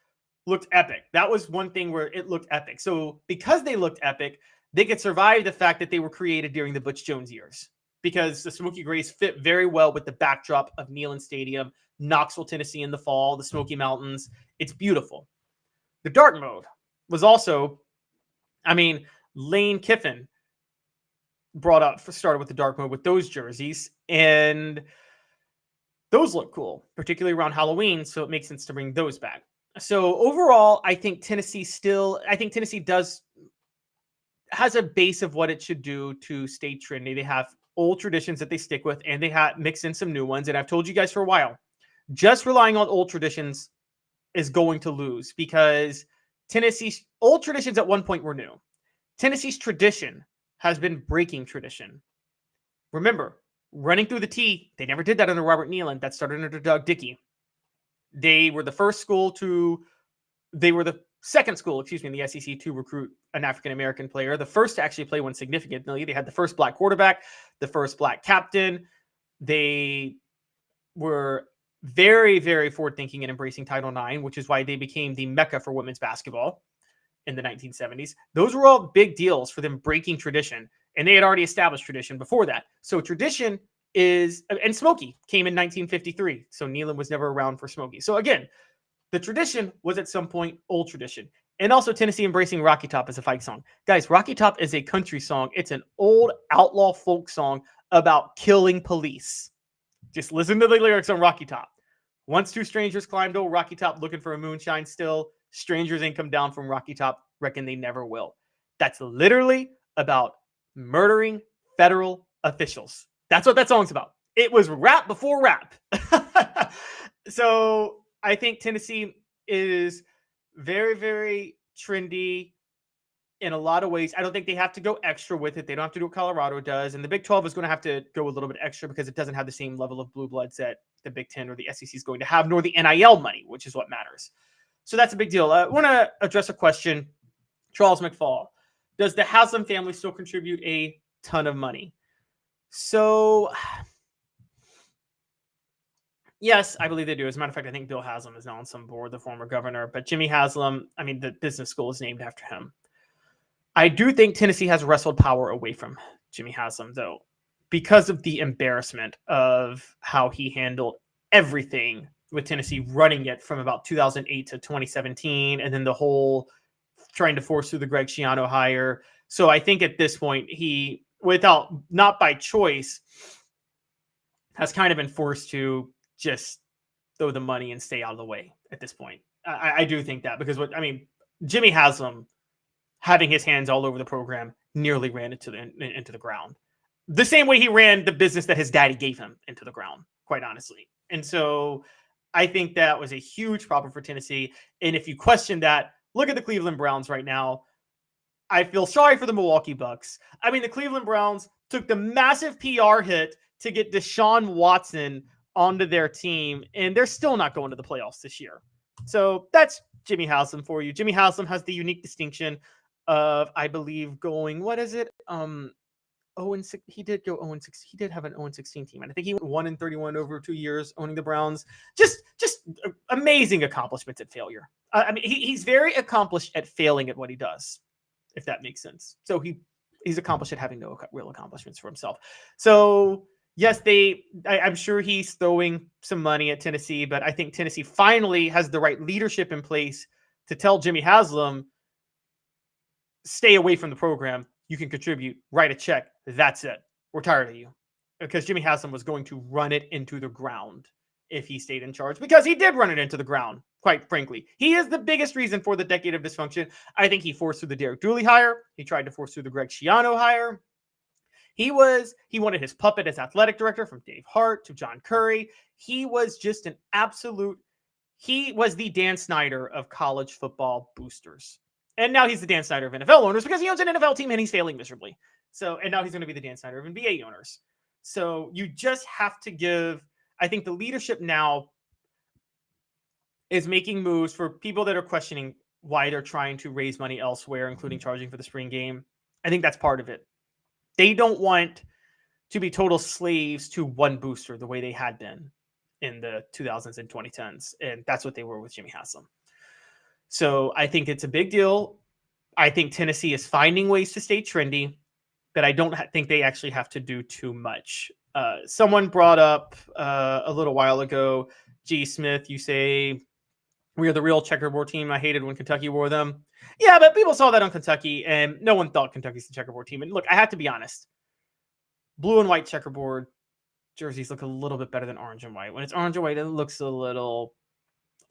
looked epic. That was one thing where it looked epic. So because they looked epic, they could survive the fact that they were created during the Butch Jones years, because the Smoky Grays fit very well with the backdrop of Neyland Stadium, Knoxville, Tennessee in the fall, the Smoky Mountains. It's beautiful. The dark mode was also, Lane Kiffin started with the dark mode with those jerseys, and those look cool, particularly around Halloween, so it makes sense to bring those back. So overall, I think Tennessee has a base of what it should do to stay trendy. They have old traditions that they stick with, and they mix in some new ones. And I've told you guys for a while, just relying on old traditions is going to lose, because Tennessee's old traditions at one point were new. Tennessee's tradition has been breaking tradition. Remember, running through the T, they never did that under Robert Neyland. That started under Doug Dickey. They were the second school, in the SEC to recruit an African-American player. The first to actually play one significantly. They had the first black quarterback, the first black captain. They were very, very forward-thinking and embracing Title IX, which is why they became the mecca for women's basketball in the 1970s. Those were all big deals for them breaking tradition, and they had already established tradition before that. So tradition is, and Smokey came in 1953, so Neyland was never around for Smokey. So again, the tradition was at some point old tradition. And also Tennessee embracing Rocky Top as a fight song. Guys, Rocky Top is a country song. It's an old outlaw folk song about killing police. Just listen to the lyrics on Rocky Top. Once two strangers climbed old Rocky Top looking for a moonshine still. Strangers ain't come down from Rocky Top, reckon they never will. That's literally about murdering federal officials. That's what that song's about. It was rap before rap. So I think Tennessee is very, very trendy in a lot of ways. I don't think they have to go extra with it. They don't have to do what Colorado does. And the Big 12 is going to have to go a little bit extra because it doesn't have the same level of blue bloods that the Big 10 or the SEC is going to have, nor the NIL money, which is what matters. So that's a big deal. I want to address a question. Charles McFall, does the Haslam family still contribute a ton of money? So yes, I believe they do. As a matter of fact, I think Bill Haslam is now on some board, the former governor. But Jimmy Haslam, the business school is named after him. I do think Tennessee has wrestled power away from Jimmy Haslam, though, because of the embarrassment of how he handled everything with Tennessee running it from about 2008 to 2017, and then the whole trying to force through the Greg Schiano hire. So I think at this point, he, not by choice, has kind of been forced to just throw the money and stay out of the way at this point. I do think that because Jimmy Haslam having his hands all over the program nearly ran into the ground. The same way he ran the business that his daddy gave him into the ground, quite honestly. And so I think that was a huge problem for Tennessee. And if you question that, look at the Cleveland Browns right now. I feel sorry for the Milwaukee Bucks. The Cleveland Browns took the massive PR hit to get Deshaun Watson onto their team, and they're still not going to the playoffs this year. So that's Jimmy Haslam for you. Jimmy Haslam has the unique distinction of, I believe, going, 0-6. He did go 0-6. He did have an 0-16 team. And I think he went 1-31 over 2 years owning the Browns. Just amazing accomplishments at failure. He's very accomplished at failing at what he does, if that makes sense. So he's accomplished at having no real accomplishments for himself. So yes, I'm sure he's throwing some money at Tennessee, but I think Tennessee finally has the right leadership in place to tell Jimmy Haslam, stay away from the program. You can contribute, write a check. That's it. We're tired of you. Because Jimmy Haslam was going to run it into the ground if he stayed in charge, because he did run it into the ground, quite frankly. He is the biggest reason for the decade of dysfunction. I think he forced through the Derek Dooley hire. He tried to force through the Greg Schiano hire. He wanted his puppet as athletic director, from Dave Hart to John Curry. He was just he was the Dan Snyder of college football boosters. And now he's the Dan Snyder of NFL owners because he owns an NFL team and he's failing miserably. And now he's going to be the Dan Snyder of NBA owners. So you just have to give, I think the leadership now is making moves for people that are questioning why they're trying to raise money elsewhere, including charging for the spring game. I think that's part of it. They don't want to be total slaves to one booster the way they had been in the 2000s and 2010s. And that's what they were with Jimmy Haslam. So I think it's a big deal. I think Tennessee is finding ways to stay trendy, but I don't think they actually have to do too much. Someone brought up a little while ago, G. Smith, you say, we are the real checkerboard team. I hated when Kentucky wore them. Yeah, but people saw that on Kentucky, and no one thought Kentucky's the checkerboard team. And look, I have to be honest. Blue and white checkerboard jerseys look a little bit better than orange and white. When it's orange and white, it looks a little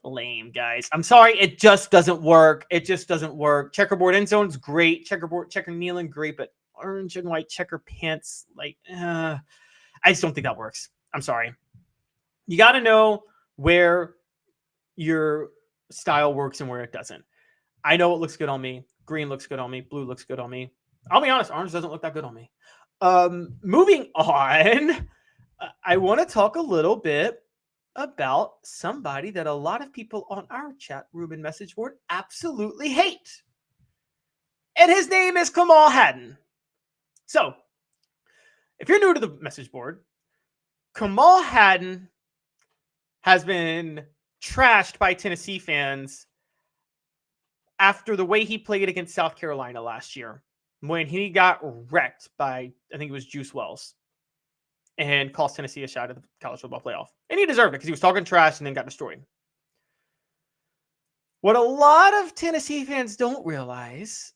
lame, guys. I'm sorry. It just doesn't work. It just doesn't work. Checkerboard end zone's great. Checker Neyland, great. But orange and white checker pants, I just don't think that works. I'm sorry. You got to know where your style works and where it doesn't. I know it looks good on me. Green looks good on me. Blue looks good on me. I'll be honest, orange doesn't look that good on me. Moving on, I want to talk a little bit about somebody that a lot of people on our chat room and message board absolutely hate. And his name is Kamal Hadden. So, if you're new to the message board, Kamal Hadden has been trashed by Tennessee fans after the way he played against South Carolina last year when he got wrecked by, I think it was Juice Wells, and cost Tennessee a shot at the college football playoff. And he deserved it because he was talking trash and then got destroyed. What a lot of Tennessee fans don't realize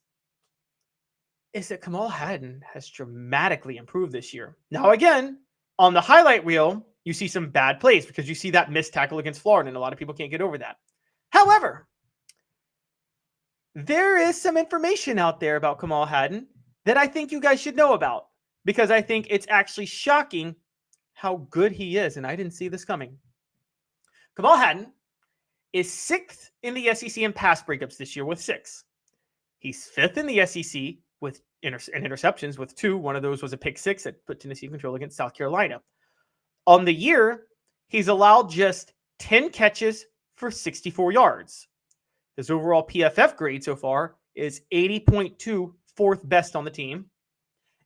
is that Kamal Hadden has dramatically improved this year. Now, again, on the highlight reel, you see some bad plays because you see that missed tackle against Florida, and a lot of people can't get over that. However, there is some information out there about Kamal Hadden that I think you guys should know about, because I think it's actually shocking how good he is, and I didn't see this coming. Kamal Hadden is 6th in the SEC in pass breakups this year with 6. He's 5th in the SEC with interceptions with 2. One of those was a pick 6 that put Tennessee in control against South Carolina. On the year, he's allowed just 10 catches for 64 yards. His overall PFF grade so far is 80.2, 4th best on the team.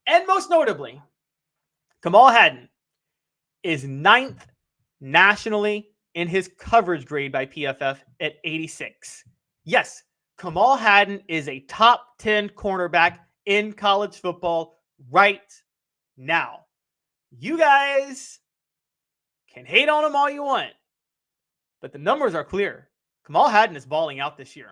And most notably, Kamal Hadden is 9th nationally in his coverage grade by PFF at 86. Yes, Kamal Hadden is a top 10 cornerback in college football right now. You guys can hate on him all you want, but the numbers are clear. Kamal Hadden is balling out this year.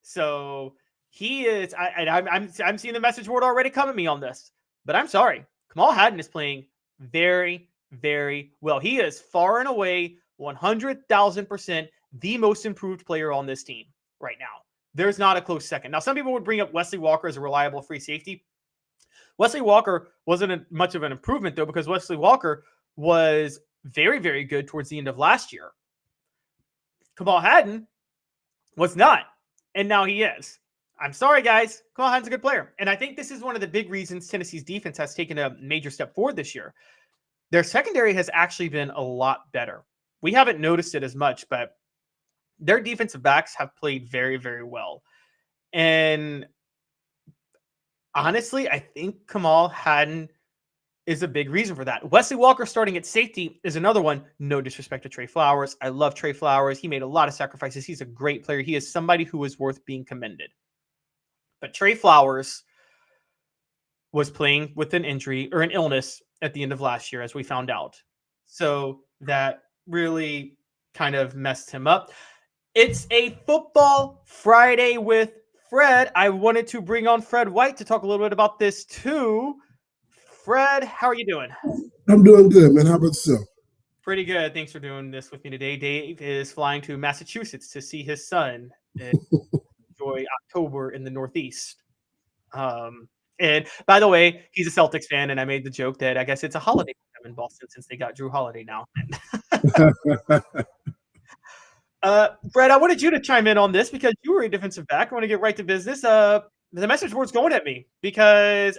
So he is, I'm seeing the message board already come at me on this, but I'm sorry. Kamal Hadden is playing very, very well. He is far and away 100,000% the most improved player on this team right now. There's not a close second. Now, some people would bring up Wesley Walker as a reliable free safety. Wesley Walker wasn't much of an improvement, though, because Wesley Walker was very, very good towards the end of last year. Kamal Hadden was not, and now he is. I'm sorry, guys. Kamal Hadden's a good player. And I think this is one of the big reasons Tennessee's defense has taken a major step forward this year. Their secondary has actually been a lot better. We haven't noticed it as much, but their defensive backs have played very, very well. And honestly, I think Kamal Hadden is a big reason for that. Wesley Walker starting at safety is another one. No disrespect to Trey Flowers. I love Trey Flowers. He made a lot of sacrifices. He's a great player. He is somebody who is worth being commended. But Trey Flowers was playing with an injury or an illness at the end of last year, as we found out. So that really kind of messed him up. It's a Football Friday with Fred. I wanted to bring on Fred White to talk a little bit about this too. Fred, how are you doing? I'm doing good, man. How about yourself? Pretty good. Thanks for doing this with me today. Dave is flying to Massachusetts to see his son and enjoy October in the Northeast. And by the way, he's a Celtics fan, and I made the joke that I guess it's a holiday for them in Boston since they got Drew Holiday now. Fred, I wanted you to chime in on this because you were a defensive back. I want to get right to business. The message board's going at me because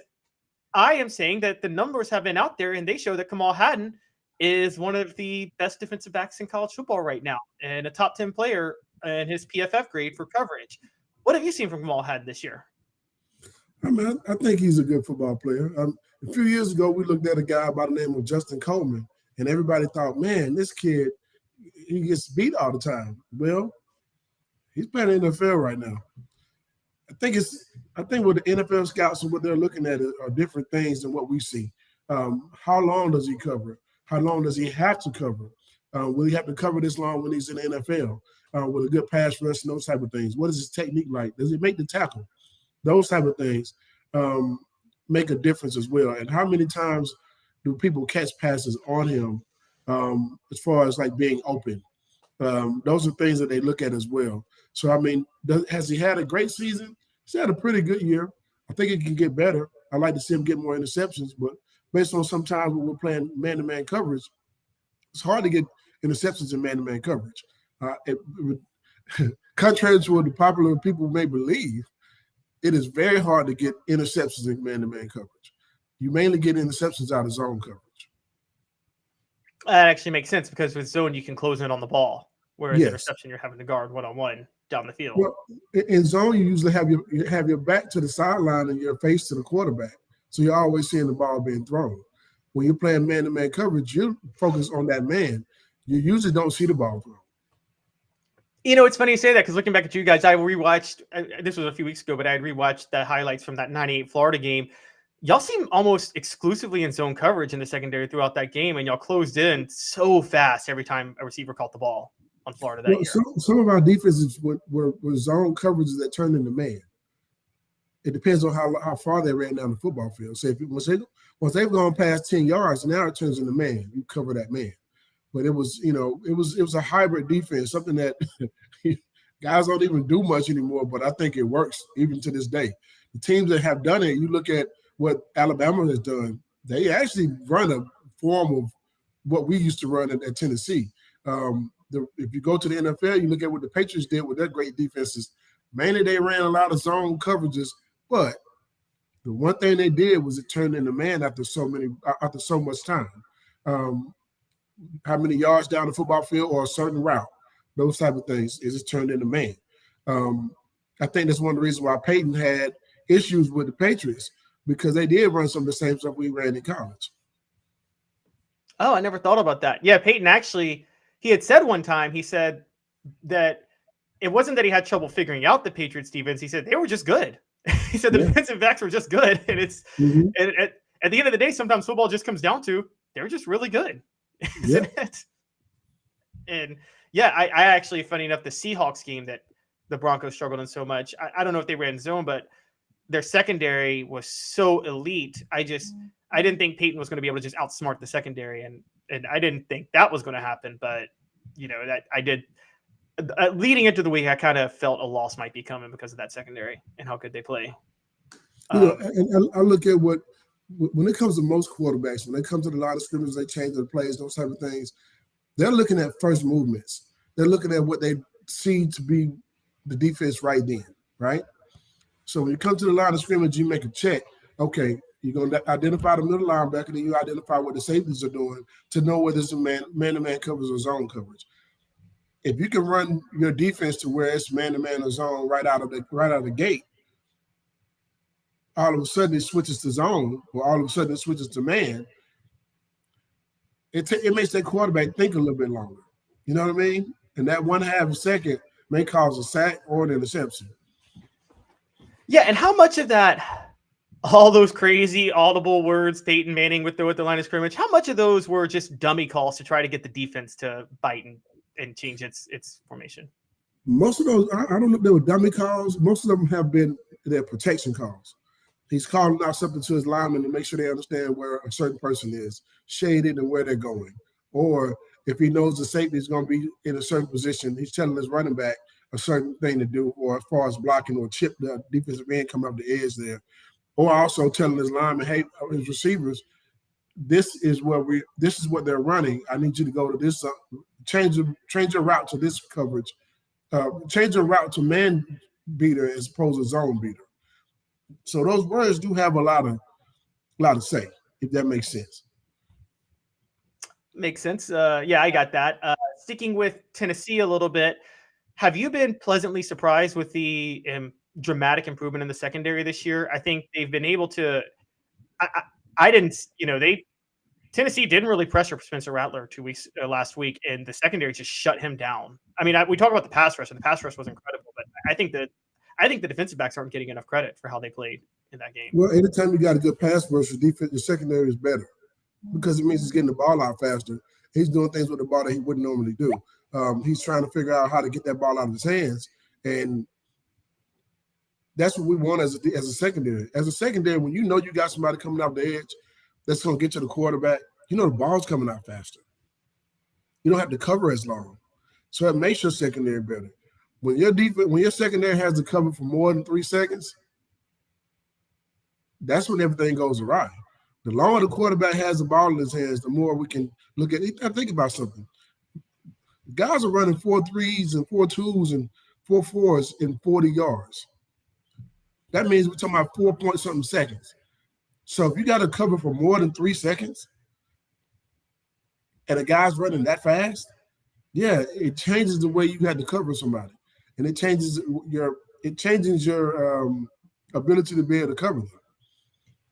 I am saying that the numbers have been out there and they show that Kamal Hadden is one of the best defensive backs in college football right now and a top 10 player in his PFF grade for coverage. What have you seen from Kamal Hadden this year? I think he's a good football player. A few years ago, we looked at a guy by the name of Justin Coleman, and everybody thought, man, this kid, he gets beat all the time. Well, he's playing in the NFL right now. I think what the NFL scouts and what they're looking at are different things than what we see. How long does he cover? How long does he have to cover? Will he have to cover this long when he's in the NFL? With a good pass rush and those type of things? What is his technique like? Does he make the tackle? Those type of things make a difference as well. And how many times do people catch passes on him as far as like being open? Those are things that they look at as well. So, I mean, has he had a great season? He's had a pretty good year. I think it can get better. I'd like to see him get more interceptions, but based on sometimes when we're playing man-to-man coverage, it's hard to get interceptions in man-to-man coverage. Contrary to what the popular people may believe, it is very hard to get interceptions in man-to-man coverage. You mainly get interceptions out of zone coverage. That actually makes sense because with zone, you can close in on the ball, whereas Yes. interception, you're having to guard one-on-one down the field. Well, in zone, you usually have your back to the sideline and your face to the quarterback. So you're always seeing the ball being thrown. When you're playing man-to-man coverage, you focus on that man. You usually don't see the ball thrown. You know, it's funny you say that because looking back at you guys, I rewatched, this was a few weeks ago, but I had rewatched the highlights from that 98 Florida game. Y'all seem almost exclusively in zone coverage in the secondary throughout that game, and y'all closed in so fast every time a receiver caught the ball on Florida that year. Some of our defenses were zone coverages that turned into man. It depends on how far they ran down the football field. So once they've gone past 10 yards, now it turns into man. You cover that man. But it was a hybrid defense, something that guys don't even do much anymore, but I think it works even to this day. The teams that have done it, you look at what Alabama has done, they actually run a form of what we used to run at Tennessee. If you go to the NFL, you look at what the Patriots did with their great defenses. Mainly they ran a lot of zone coverages, but the one thing they did was it turned into man after so much time. How many yards down the football field or a certain route, those type of things, is it turned into man. I think that's one of the reasons why Peyton had issues with the Patriots, because they did run some of the same stuff we ran in college. Oh, I never thought about that. Yeah, Peyton actually, he had said one time, he said that it wasn't that he had trouble figuring out the Patriots defense. He said they were just good. He said the defensive backs were just good. And it's and at the end of the day, sometimes football just comes down to they're just really good. Isn't it? And yeah, I actually, funny enough, the Seahawks game that the Broncos struggled in so much, I don't know if they ran zone, but their secondary was so elite. I didn't think Peyton was going to be able to just outsmart the secondary, and I didn't think that was going to happen. But that I did. Leading into the week, I kind of felt a loss might be coming because of that secondary and how good they play. And I look at when it comes to most quarterbacks, when they come to the line of scrimmage, they change their plays, those type of things. They're looking at first movements. They're looking at what they see to be the defense right then, right? So when you come to the line of scrimmage, you make a check. Okay, you're going to identify the middle linebacker, then you identify what the safeties are doing to know whether it's a man-to-man coverage or zone coverage. If you can run your defense to where it's man-to-man or zone right out of the gate, all of a sudden it switches to zone, or all of a sudden it switches to man, it makes that quarterback think a little bit longer. You know what I mean? And that 1/2 second may cause a sack or an interception. Yeah, and how much of that, all those crazy audible words Peyton Manning would throw at the line of scrimmage, how much of those were just dummy calls to try to get the defense to bite and change its formation? Most of those, I don't know if they were dummy calls. Most of them have been their protection calls. He's calling out something to his linemen to make sure they understand where a certain person is, shaded, and where they're going. Or if he knows the safety is going to be in a certain position, he's telling his running back a certain thing to do, or as far as blocking or chip the defensive end coming up the edge there. Or also telling his lineman, hey, his receivers, this is what they're running. I need you to go to this, change your route to this coverage, change your route to man beater as opposed to zone beater. So those words do have a lot of say, if that makes sense. Makes sense. Yeah, I got that. Sticking with Tennessee a little bit, have you been pleasantly surprised with the dramatic improvement in the secondary this year? I think they've been able to. Tennessee didn't really pressure Spencer Rattler last week, and the secondary just shut him down. I mean, we talk about the pass rush, and the pass rush was incredible, but I think the defensive backs aren't getting enough credit for how they played in that game. Well, anytime you got a good pass rush, the secondary is better because it means he's getting the ball out faster. He's doing things with the ball that he wouldn't normally do. He's trying to figure out how to get that ball out of his hands, and that's what we want as a secondary. As a secondary, when you know you got somebody coming off the edge that's going to get to the quarterback, you know the ball's coming out faster. You don't have to cover as long, so it makes your secondary better. When your secondary has to cover for more than 3 seconds, that's when everything goes awry. The longer the quarterback has the ball in his hands, the more we can look at it. Think about something. Guys are running 4.3s and 4.2s and 4.4s in 40 yards. That means we're talking about 4-point-something seconds. So if you got to cover for more than 3 seconds and a guy's running that fast, yeah, it changes the way you had to cover somebody. And it changes your ability to be able to cover them.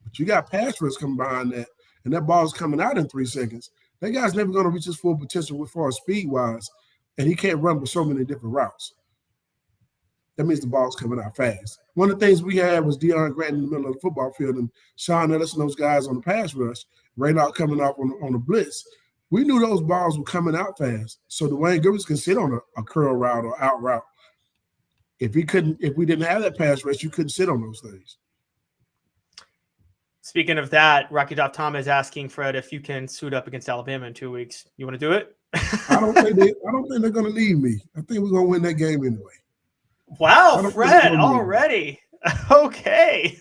But you got pass rush coming behind that, and that ball's coming out in 3 seconds. That guy's never going to reach his full potential as far as speed-wise, and he can't run with so many different routes. That means the ball's coming out fast. One of the things we had was Deion Grant in the middle of the football field and Sean Ellis and those guys on the pass rush, Raynaud coming off on the blitz. We knew those balls were coming out fast, so Dwayne Givers can sit on a curl route or out route. If we didn't have that pass rush, you couldn't sit on those things. Speaking of that, Rocky Top Tom is asking Fred if you can suit up against Alabama in 2 weeks. You want to do it? I don't think they're going to leave me. I think we're going to win that game anyway. Wow, Fred already. Okay.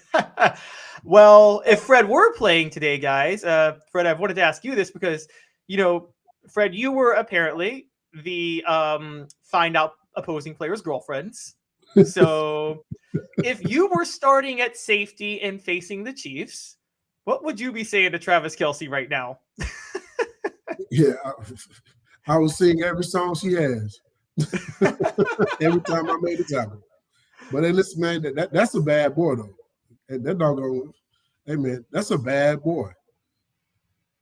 Well, if Fred were playing today, guys, Fred, I wanted to ask you this because, Fred, you were apparently the find out opposing players' girlfriends. So if you were starting at safety and facing the Chiefs, what would you be saying to Travis Kelce right now? Yeah, I was singing every song she has. Every time I made a tackle. But hey, listen, man, that's a bad boy, though. That doggone, hey, man, that's a bad boy.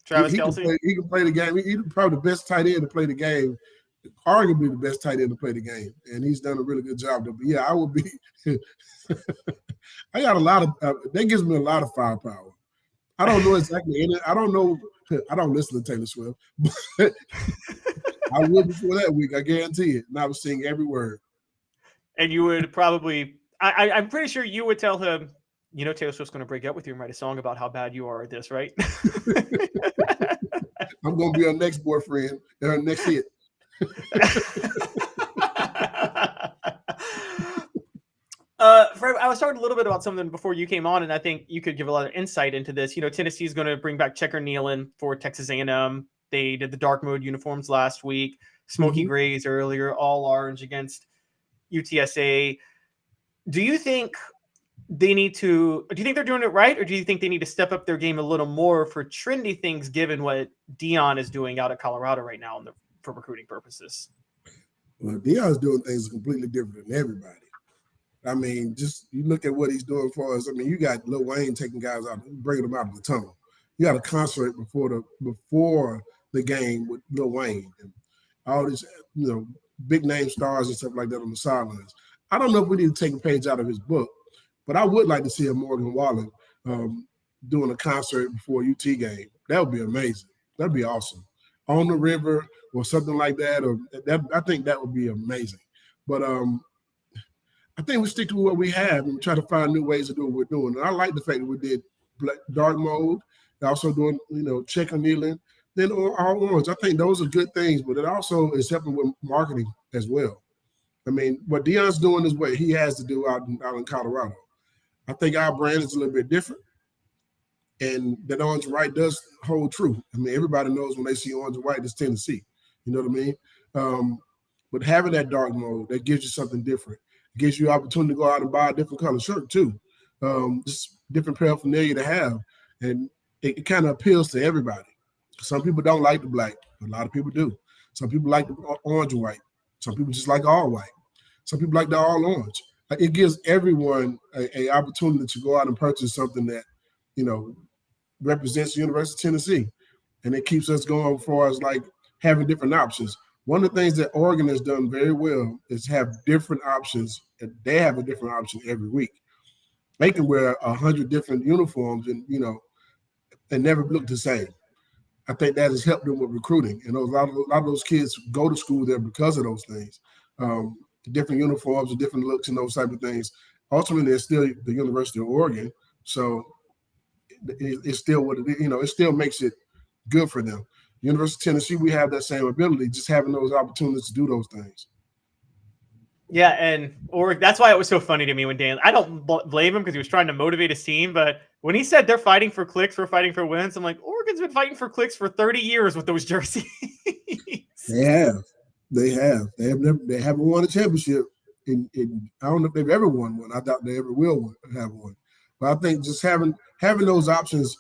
Travis Kelce? He can play the game. He's probably the best tight end to play the game, arguably the best tight end to play the game. And he's done a really good job. But yeah, I would be – I got a lot of that gives me a lot of firepower. I don't know exactly. I don't know. I don't listen to Taylor Swift. But I would before that week, I guarantee it. And I was singing every word. And you would probably – I'm pretty sure you would tell him, Taylor Swift's going to break up with you and write a song about how bad you are at this, right? I'm going to be her next boyfriend and her next hit. Fred, I was talking a little bit about something before you came on, and I think you could give a lot of insight into this. Tennessee is going to bring back checker Neyland for Texas A&M. They did the dark mode uniforms last week, smoky grays earlier, all orange against UTSA. Do you think they're doing it right, or do you think they need to step up their game a little more for trendy things, given what Deion is doing out at Colorado right now for recruiting purposes? Well, Deion's doing things completely different than everybody. I mean, just you look at what he's doing for us. I mean, you got Lil Wayne taking guys out, bringing them out of the tunnel. You got a concert before the game with Lil Wayne and all these, big name stars and stuff like that on the sidelines. I don't know if we need to take a page out of his book, but I would like to see a Morgan Wallen doing a concert before a UT game. That would be amazing. That'd be awesome. On the river or something like that, I think that would be amazing. But I think we stick to what we have and try to find new ways to do what we're doing. And I like the fact that we did dark mode, also doing, check on Neyland, then all orange. I think those are good things, but it also is helping with marketing as well. I mean, what Deion's doing is what he has to do out in Colorado. I think our brand is a little bit different, and that orange and white does hold true. I mean, everybody knows when they see orange and white, it's Tennessee. You know what I mean? But having that dark mode, that gives you something different. It gives you an opportunity to go out and buy a different color shirt too. Just different paraphernalia to have, and it kind of appeals to everybody. Some people don't like the black. A lot of people do. Some people like the orange and white. Some people just like all white. Some people like the all orange. It gives everyone an opportunity to go out and purchase something that, represents the University of Tennessee. And it keeps us going as far as like having different options. One of the things that Oregon has done very well is have different options. And they have a different option every week. They can wear 100 different uniforms and, and never look the same. I think that has helped them with recruiting. And a lot of those kids go to school there because of those things. Different uniforms and different looks and those type of things. Ultimately, it's still the University of Oregon. So it's still what it is. It still makes it good for them. University of Tennessee, we have that same ability, just having those opportunities to do those things. Yeah, and that's why it was so funny to me when Dan – I don't blame him because he was trying to motivate his team, but when he said they're fighting for clicks, we're fighting for wins, I'm like, Oregon's been fighting for clicks for 30 years with those jerseys. They have. They haven't won a championship. I don't know if they've ever won one. I doubt they ever will have one. But I think just having those options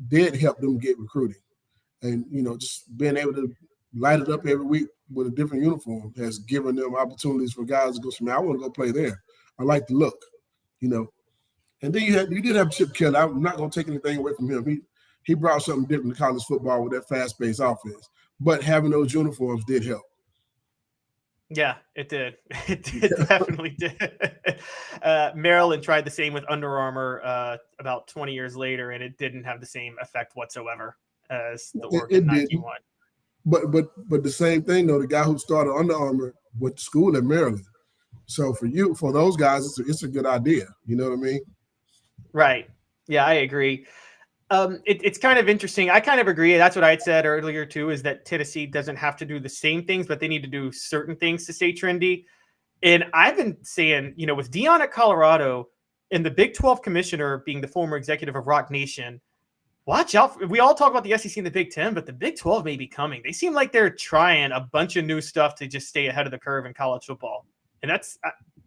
did help them get recruiting. And, just being able to light it up every week with a different uniform has given them opportunities for guys to go, I want to go play there. I like the look, And then you did have Chip Kelly. I'm not going to take anything away from him. He brought something different to college football with that fast-paced offense. But having those uniforms did help. Yeah, it did. It definitely did. Maryland tried the same with Under Armour about 20 years later, and it didn't have the same effect whatsoever as the Oregon Nike one. But the same thing, though, the guy who started Under Armour went to school at Maryland. So for those guys, it's a good idea. You know what I mean? Right. Yeah, I agree. It's kind of interesting. I kind of agree. That's what I had said earlier too, is that Tennessee doesn't have to do the same things, but they need to do certain things to stay trendy. And I've been saying, with Deion at Colorado and the Big 12 commissioner being the former executive of Rock Nation, watch out. We all talk about the SEC and the Big 10, but the Big 12 may be coming. They seem like they're trying a bunch of new stuff to just stay ahead of the curve in college football. And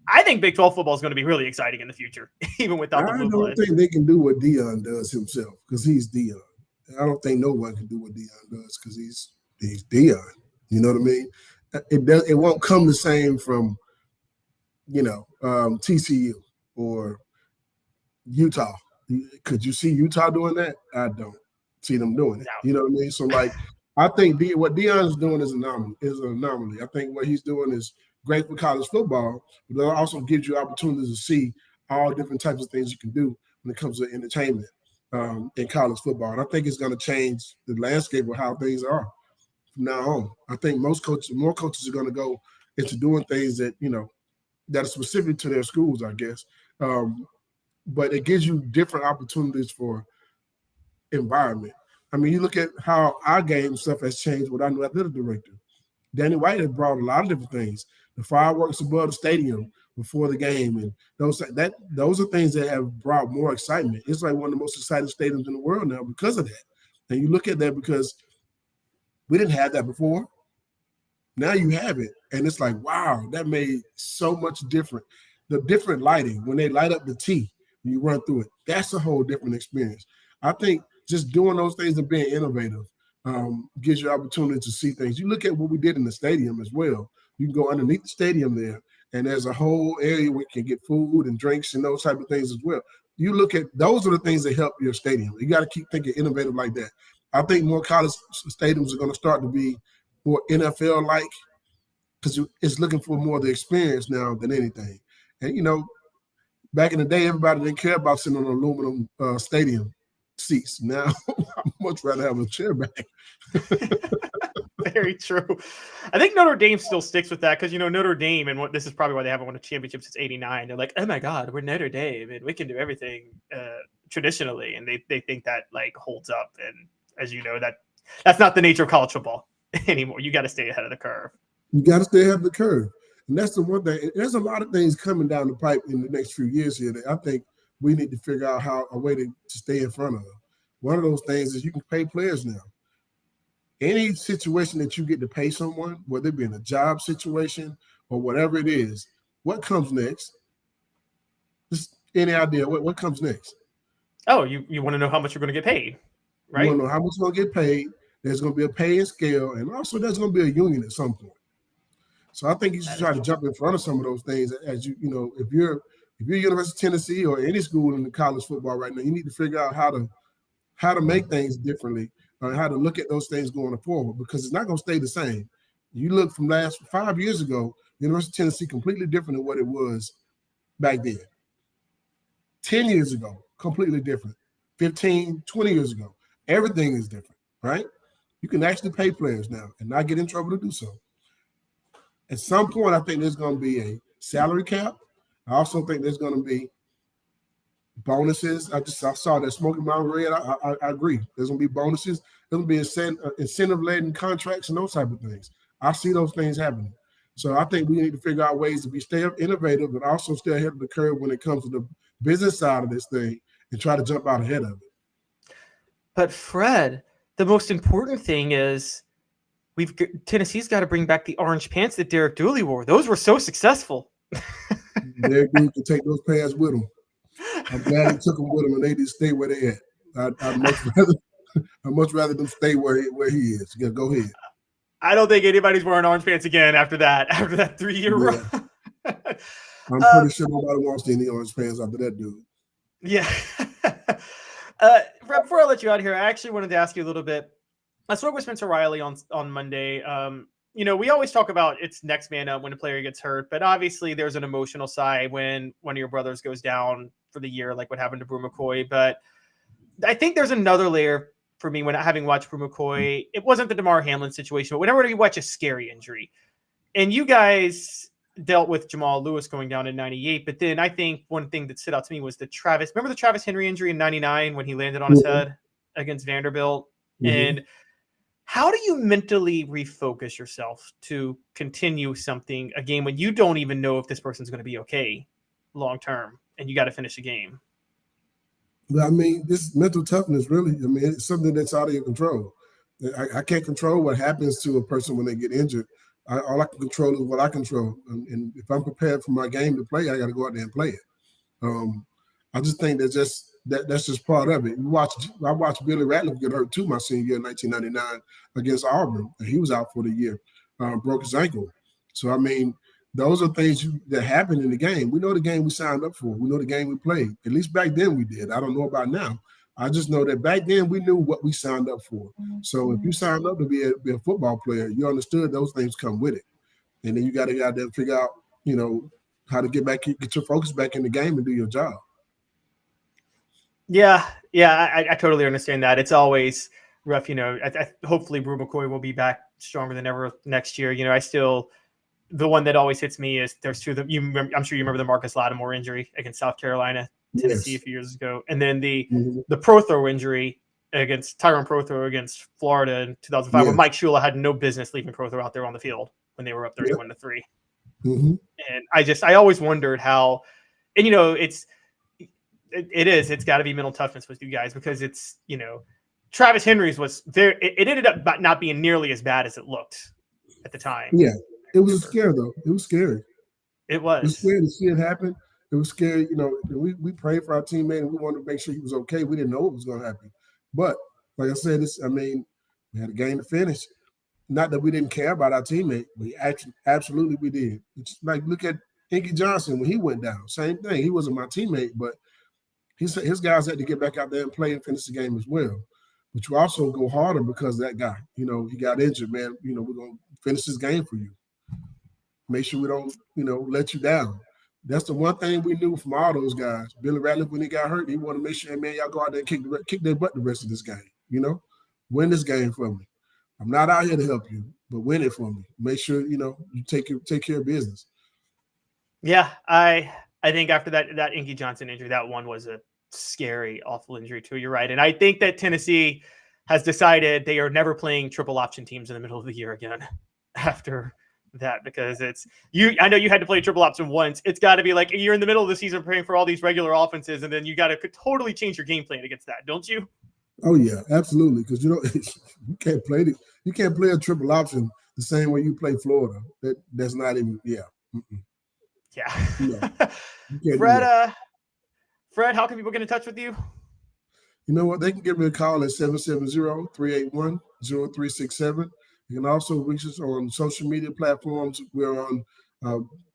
I think Big 12 football is going to be really exciting in the future, even without the blue blood. I don't think they can do what Deion does himself because he's Deion. I don't think no one can do what Deion does because he's Deion. You know what I mean? It won't come the same from, TCU or Utah. Could you see Utah doing that? I don't see them doing it. No. You know what I mean? So, I think what Deion is doing is an anomaly. I think what he's doing is great for college football, but it also gives you opportunities to see all different types of things you can do when it comes to entertainment in college football. And I think it's going to change the landscape of how things are from now on. I think more coaches are going to go into doing things that, that are specific to their schools, I guess. But it gives you different opportunities for environment. I mean, you look at how our game stuff has changed with our new athletic director. Danny White has brought a lot of different things. The fireworks above the stadium before the game, and those are things that have brought more excitement. It's like one of the most exciting stadiums in the world now because of that. And you look at that because we didn't have that before. Now you have it, and it's like, wow, that made so much different. The different lighting when they light up the T when you run through it, that's a whole different experience. I think just doing those things and being innovative gives you opportunity to see things. You look at what we did in the stadium as well. You can go underneath the stadium there, and there's a whole area where you can get food and drinks and those type of things as well. You look at those are the things that help your stadium. You got to keep thinking innovative like that. I think more college stadiums are going to start to be more NFL-like because it's looking for more of the experience now than anything. And, back in the day, everybody didn't care about sitting on an aluminum stadium seats. Now, I'd much rather have a chair back. Very true. I think Notre Dame still sticks with that because, Notre Dame, and this is probably why they haven't won a championship since '89. They're like, oh, my God, we're Notre Dame, and we can do everything traditionally. And they think that, holds up. And as you know, that's not the nature of college football anymore. You got to stay ahead of the curve. You got to stay ahead of the curve. And that's the one thing. There's a lot of things coming down the pipe in the next few years here that I think we need to figure out a way to stay in front of. One of those things is you can pay players now. Any situation that you get to pay someone, whether it be in a job situation or whatever it is, what comes next? Just any idea what comes next? Oh, you want to know how much you're going to get paid, right? You want to know how much you're going to get paid. There's going to be a pay and scale, and also there's going to be a union at some point. So I think you should try to jump in front of some of those things as if you're University of Tennessee or any school in the college football right now, you need to figure out how to make things differently or how to look at those things going forward because it's not going to stay the same. You look from 5 years ago, University of Tennessee completely different than what it was back then. 10 years ago, completely different. 15, 20 years ago, everything is different, right? You can actually pay players now and not get in trouble to do so. At some point, I think there's going to be a salary cap. I also think there's going to be bonuses. I saw that Smoky Mountain Red. I agree. There's going to be bonuses. There's going to be incentive-laden contracts and those type of things. I see those things happening. So I think we need to figure out ways to stay innovative, but also stay ahead of the curve when it comes to the business side of this thing and try to jump out ahead of it. But Fred, the most important thing is Tennessee's got to bring back the orange pants that Derek Dooley wore. Those were so successful. Derek dude can take those pads with him. I'm glad he took them with him, and they did stay where they at. I'd much rather them stay where he is. Yeah, go ahead. I don't think anybody's wearing orange pants again after that 3-year run. I'm pretty sure nobody wants any orange pants after that dude. Yeah. Before I let you out here, I actually wanted to ask you a little bit. I spoke with Spencer Riley on Monday. We always talk about it's next man up when a player gets hurt, but obviously there's an emotional side when one of your brothers goes down for the year, like what happened to Brew McCoy. But I think there's another layer for me when having watched Brew McCoy. It wasn't the DeMar Hamlin situation, but whenever you watch a scary injury, and you guys dealt with Jamal Lewis going down in 98. But then I think one thing that stood out to me was remember the Travis Henry injury in 99 when he landed on his head against Vanderbilt? Mm-hmm. And how do you mentally refocus yourself to continue a game when you don't even know if this person's going to be okay long term and you got to finish the game? Well, I mean, this mental toughness, really, I mean, it's something that's out of your control. I can't control what happens to a person when they get injured. All I can control is what I control. And if I'm prepared for my game to play, I got to go out there and play it. I just think that's just part of it. I watched Billy Ratliff get hurt too my senior year in 1999 against Auburn, and he was out for the year, broke his ankle. So, I mean, those are things that happen in the game. We know the game we signed up for. We know the game we played. At least back then we did. I don't know about now. I just know that back then we knew what we signed up for. So if you signed up to be a football player, you understood those things come with it. And then you got to go out there and figure out, how to get your focus back in the game and do your job. Yeah, I totally understand that. It's always rough, hopefully Brew McCoy will be back stronger than ever next year. The one that always hits me is there's two of them. I'm sure you remember the Marcus Lattimore injury against South Carolina, Tennessee a few years ago. And then the Prothro injury against Tyrone Prothro against Florida in 2005, when Mike Shula had no business leaving Prothro out there on the field when they were up 31-3. Mm-hmm. And I always wondered how, and it's got to be mental toughness with you guys because it's, Travis Henry's was there. It ended up not being nearly as bad as it looked at the time. Yeah. It was scary though. It was scary. It was. It was scary to see it happen. It was scary. We prayed for our teammate and we wanted to make sure he was okay. We didn't know what was going to happen. But like I said, we had a game to finish. Not that we didn't care about our teammate, but absolutely we did. It's like, look at Inky Johnson when he went down. Same thing. He wasn't my teammate, but his guys had to get back out there and play and finish the game as well. But you also go harder because of that guy. He got injured, man. We're going to finish this game for you. Make sure we don't, let you down. That's the one thing we knew from all those guys. Billy Ratliff, when he got hurt, he wanted to make sure, man, y'all go out there and kick their butt the rest of this game. Win this game for me. I'm not out here to help you, but win it for me. Make sure, you take care of business. Yeah, I think after that Inky Johnson injury, that one was a scary, awful injury too. You're right. And I think that Tennessee has decided they are never playing triple option teams in the middle of the year again after that, because I know you had to play triple option once. It's got to be like you're in the middle of the season praying for all these regular offenses, and then you got to totally change your game plan against that, don't you? Oh yeah, absolutely. Because you can't play a triple option the same way you play Florida. That's not even Yeah. Fred, how can people get in touch with you? You know what? They can give me a call at 770-381-0367. You can also reach us on social media platforms. We're on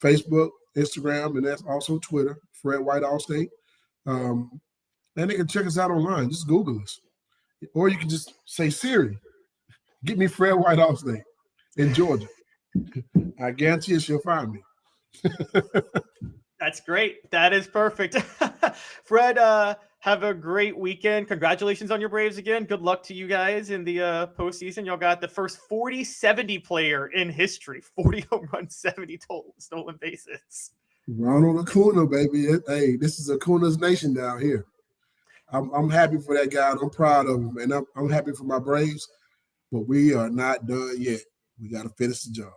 Facebook, Instagram, and that's also Twitter, Fred White Allstate. And they can check us out online. Just Google us. Or you can just say, Siri, get me Fred White Allstate in Georgia. I guarantee you she'll find me. That's great. That is perfect. Fred, have a great weekend. Congratulations on your Braves again. Good luck to you guys in the postseason. Y'all got the first 40-70 player in history. 40 home runs, 70 total stolen bases. Ronald Acuna, baby. Hey, this is Acuna's nation down here. I'm happy for that guy. I'm proud of him. And I'm happy for my Braves. But we are not done yet. We got to finish the job.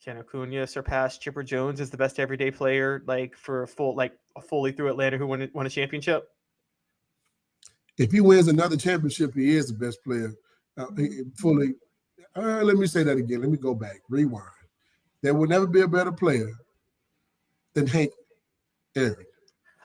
Can Acuna surpass Chipper Jones as the best everyday player, fully through Atlanta who won a championship? If he wins another championship, he is the best player. Fully. Let me say that again. Let me go back. Rewind. There will never be a better player than Hank Aaron.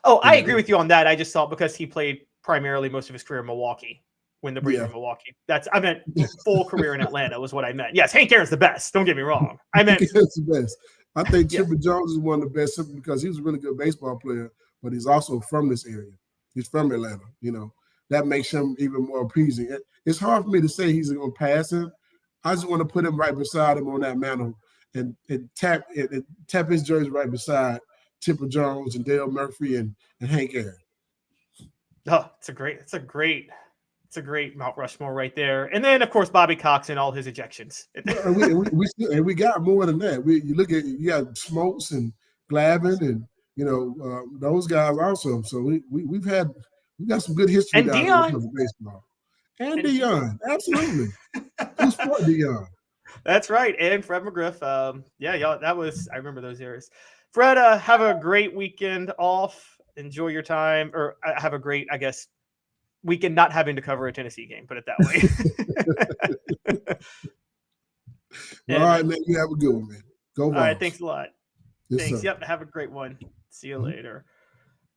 Oh, I agree with you on that. I just thought because he played primarily most of his career in Milwaukee when the Braves were in Milwaukee. I meant full career in Atlanta was what I meant. Yes, Hank Aaron's the best. Don't get me wrong. I meant Hank Aaron's the best. I think Chipper Jones is one of the best simply because he was a really good baseball player, but he's also from this area. He's from Atlanta, you know. That makes him even more appeasing. It's hard for me to say he's going to pass him. I just want to put him right beside him on that mantle and tap his jersey right beside Chipper Jones and Dale Murphy and Hank Aaron. Oh, it's a great Mount Rushmore right there. And then, of course, Bobby Cox and all his ejections. and we got more than that. You got Smokes and Glavin and those guys also. So we got some good history and down Dion. There with baseball. And Dion, absolutely. Who's for Dion? That's right. And Fred McGriff. I remember those years. Fred, have a great weekend off. Enjoy your time, or have a great, I guess, weekend not having to cover a Tennessee game. Put it that way. All right, man. You have a good one, man. Go Vols. All right. Thanks a lot. Yes, thanks. sir. Yep. Have a great one. See you later.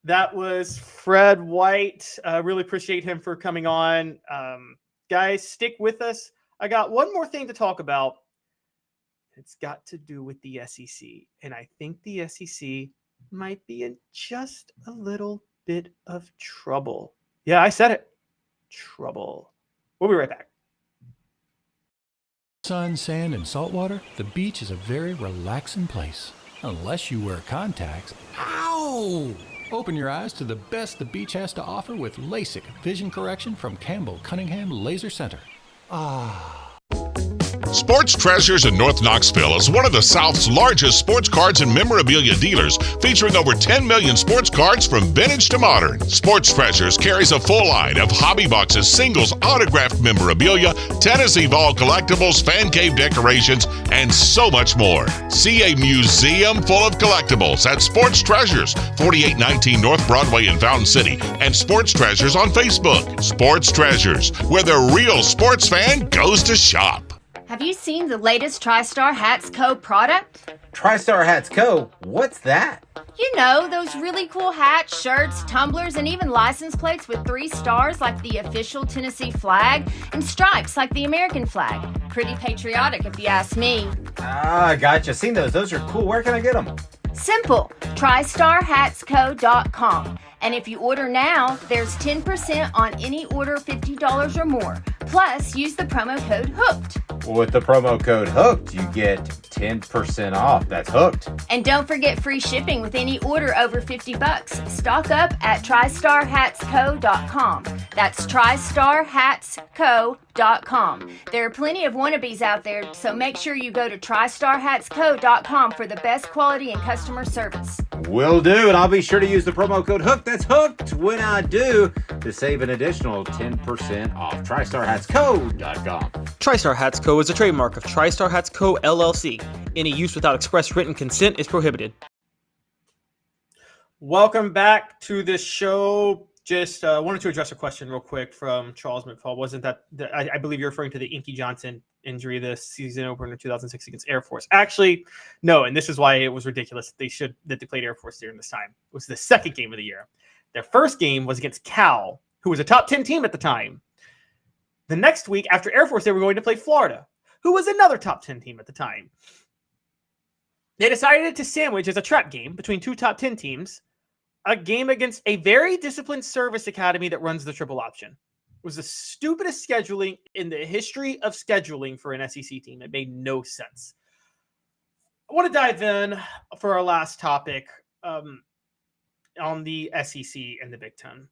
That was Fred White. Really appreciate him for coming on. Guys, stick with us. I got one more thing to talk about. It's got to do with the SEC. And I think the SEC might be in just a little bit of trouble. Yeah, I said it. Trouble. We'll be right back. Sun, sand, and salt water, the beach is a very relaxing place. Unless you wear contacts. Ow! Open your eyes to the best the beach has to offer with LASIK vision correction from Campbell Cunningham Laser Center. Sports Treasures in North Knoxville is one of the South's largest sports cards and memorabilia dealers, featuring over 10 million sports cards from vintage to modern. Sports Treasures carries a full line of hobby boxes, singles, autographed memorabilia, Tennessee Vol collectibles, fan cave decorations, and so much more. See a museum full of collectibles at Sports Treasures, 4819 North Broadway in Fountain City, and Sports Treasures on Facebook. Sports Treasures, where the real sports fan goes to shop. Have you seen the latest TriStar Hats Co. product? TriStar Hats Co.? What's that? You know, those really cool hats, shirts, tumblers, and even license plates with 3 stars like the official Tennessee flag and stripes like the American flag. Pretty patriotic if you ask me. Gotcha. Seen those. Those are cool. Where can I get them? Simple. TriStarHatsCo.com. And if you order now, there's 10% on any order $50 or more. Plus, use the promo code HOOKED. With the promo code HOOKED, you get 10% off. That's hooked. And don't forget free shipping with any order over $50. Stock up at TriStarHatsCo.com. That's TriStarHatsCo.com. There are plenty of wannabes out there, so make sure you go to TriStarHatsCo.com for the best quality and customer service. Will do, and I'll be sure to use the promo code HOOKED. That's hooked when I do, to save an additional 10% off. TriStarHatsCo.com. TriStar Hats Co. is a trademark of TriStar Hats Co. LLC. Any use without express written consent is prohibited. Welcome back to the show. Just wanted to address a question real quick from Charles McFall. Wasn't that, I believe you're referring to the Inky Johnson injury this season opener in 2006 against Air Force. Actually, no, and this is why it was ridiculous that they played Air Force during this time. It was the second game of the year. Their first game was against Cal, who was a top 10 team at the time. The next week after Air Force, they were going to play Florida, who was another top 10 team at the time. They decided to sandwich as a trap game between 2 top 10 teams, a game against a very disciplined service academy that runs the triple option. It was the stupidest scheduling in the history of scheduling for an SEC team. It made no sense. I want to dive in for our last topic on the SEC and the Big Ten.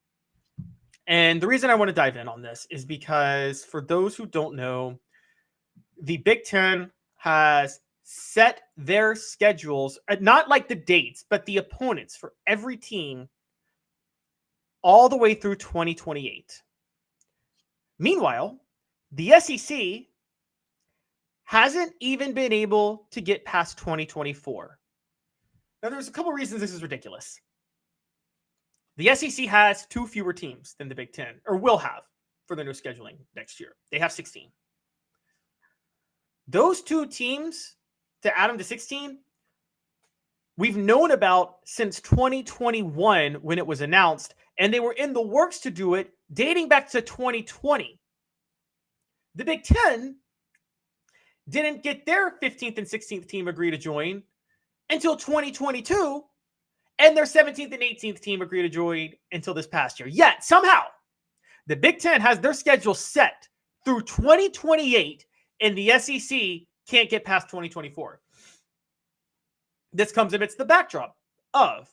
And the reason I want to dive in on this is because for those who don't know, the Big Ten has set their schedules, not like the dates, but the opponents for every team all the way through 2028. Meanwhile, the SEC hasn't even been able to get past 2024. Now, there's a couple reasons this is ridiculous. The SEC has 2 fewer teams than the Big Ten, or will have for their new scheduling next year. They have 16. Those 2 teams, to add them to 16, we've known about since 2021 when it was announced, and they were in the works to do it dating back to 2020. The Big Ten didn't get their 15th and 16th team agree to join until 2022, and their 17th and 18th team agree to join until this past year. Yet, somehow, the Big Ten has their schedule set through 2028, and the SEC can't get past 2024. This comes amidst the backdrop of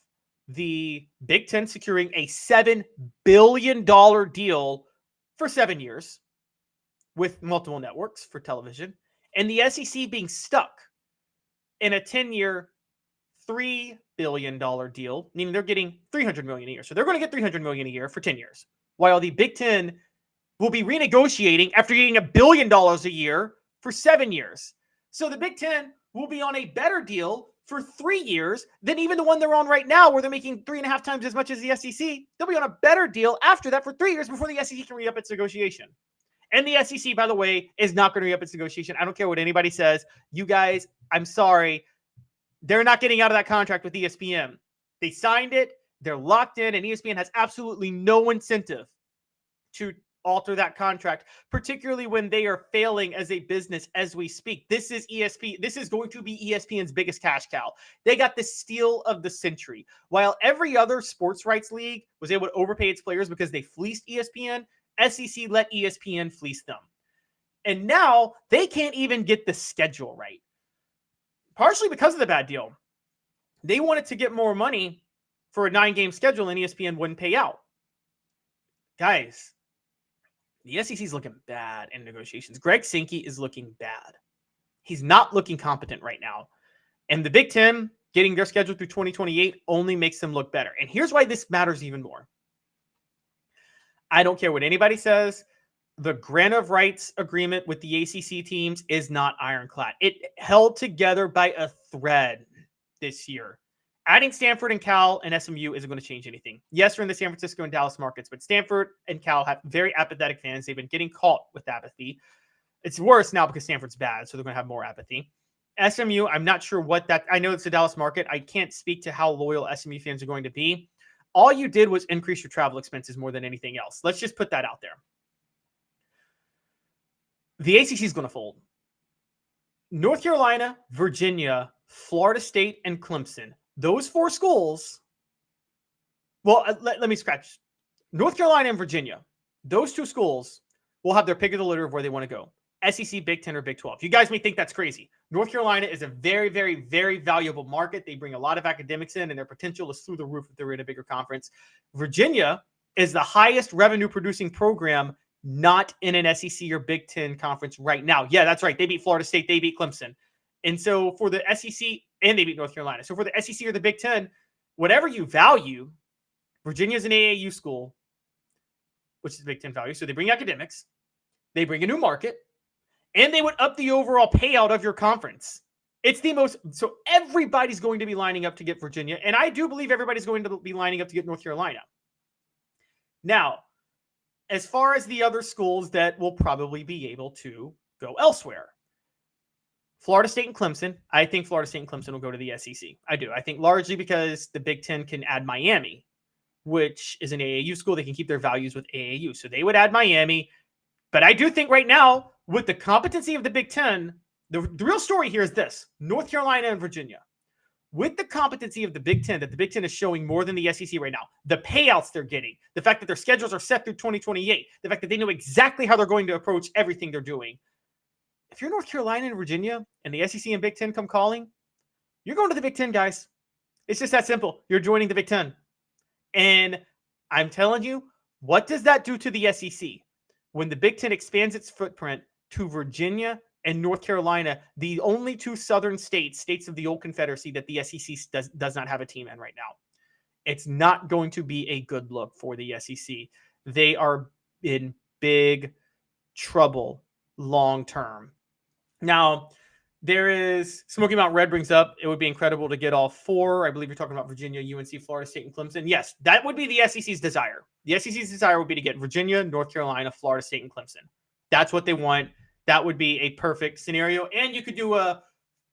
the Big Ten securing a $7 billion deal for 7 years with multiple networks for television, and the SEC being stuck in a 10-year, $3 billion deal, meaning they're getting $300 million a year. So they're going to get $300 million a year for 10 years, while the Big Ten will be renegotiating after getting $1 billion a year for 7 years. So the Big Ten will be on a better deal for 3 years than even the one they're on right now, where they're making 3.5 times as much as the SEC. They'll be on a better deal after that for 3 years before the SEC can re-up its negotiation. And the SEC, by the way, is not going to re-up its negotiation. I don't care what anybody says. You guys, I'm sorry. They're not getting out of that contract with ESPN. They signed it. They're locked in, and ESPN has absolutely no incentive to alter that contract, particularly when they are failing as a business as we speak. This is This is going to be ESPN's biggest cash cow. They got the steal of the century. While every other sports rights league was able to overpay its players because they fleeced ESPN, SEC let ESPN fleece them. And now they can't even get the schedule right. Partially because of the bad deal. They wanted to get more money for a 9-game schedule, and ESPN wouldn't pay out. Guys, the SEC is looking bad in negotiations. Greg Sankey is looking bad. He's not looking competent right now. And the Big Ten getting their schedule through 2028 only makes them look better. And here's why this matters even more. I don't care what anybody says. The grant of rights agreement with the ACC teams is not ironclad. It held together by a thread this year. Adding Stanford and Cal and SMU isn't going to change anything. Yes, we're in the San Francisco and Dallas markets, but Stanford and Cal have very apathetic fans. They've been getting caught with apathy. It's worse now because Stanford's bad, so they're going to have more apathy. SMU, I'm not sure what that... I know it's the Dallas market. I can't speak to how loyal SMU fans are going to be. All you did was increase your travel expenses more than anything else. Let's just put that out there. The ACC is going to fold. North Carolina, Virginia, Florida State, and Clemson. Those 4 schools, well, let me scratch. North Carolina and Virginia, those 2 schools will have their pick of the litter of where they want to go. SEC, Big 10, or Big 12. You guys may think that's crazy. North Carolina is a very, very, very valuable market. They bring a lot of academics in, and their potential is through the roof if they're in a bigger conference. Virginia is the highest revenue-producing program not in an SEC or Big 10 conference right now. Yeah, that's right. They beat Florida State. They beat Clemson. And so for the SEC, and they beat North Carolina. So for the SEC or the Big 10, whatever you value, Virginia's an AAU school, which is Big 10 value. So they bring academics, they bring a new market, and they would up the overall payout of your conference. It's the most, so everybody's going to be lining up to get Virginia. And I do believe everybody's going to be lining up to get North Carolina. Now, as far as the other schools that will probably be able to go elsewhere, Florida State and Clemson. I think Florida State and Clemson will go to the SEC. I do. I think largely because the Big Ten can add Miami, which is an AAU school. They can keep their values with AAU. So they would add Miami. But I do think right now, with the competency of the Big Ten, the real story here is this. North Carolina and Virginia. With the competency of the Big Ten, that the Big Ten is showing more than the SEC right now, the payouts they're getting, the fact that their schedules are set through 2028, the fact that they know exactly how they're going to approach everything they're doing. If you're North Carolina and Virginia and the SEC and Big Ten come calling, you're going to the Big Ten, guys. It's just that simple. You're joining the Big Ten. And I'm telling you, what does that do to the SEC? When the Big Ten expands its footprint to Virginia and North Carolina, the only 2 southern states of the old Confederacy that the SEC does not have a team in right now. It's not going to be a good look for the SEC. They are in big trouble long term. Now, there is Smoky Mountain Red brings up, it would be incredible to get all 4. I believe you're talking about Virginia, UNC, Florida State, and Clemson. Yes, that would be the SEC's desire. The SEC's desire would be to get Virginia, North Carolina, Florida State, and Clemson. That's what they want. That would be a perfect scenario. And you could do a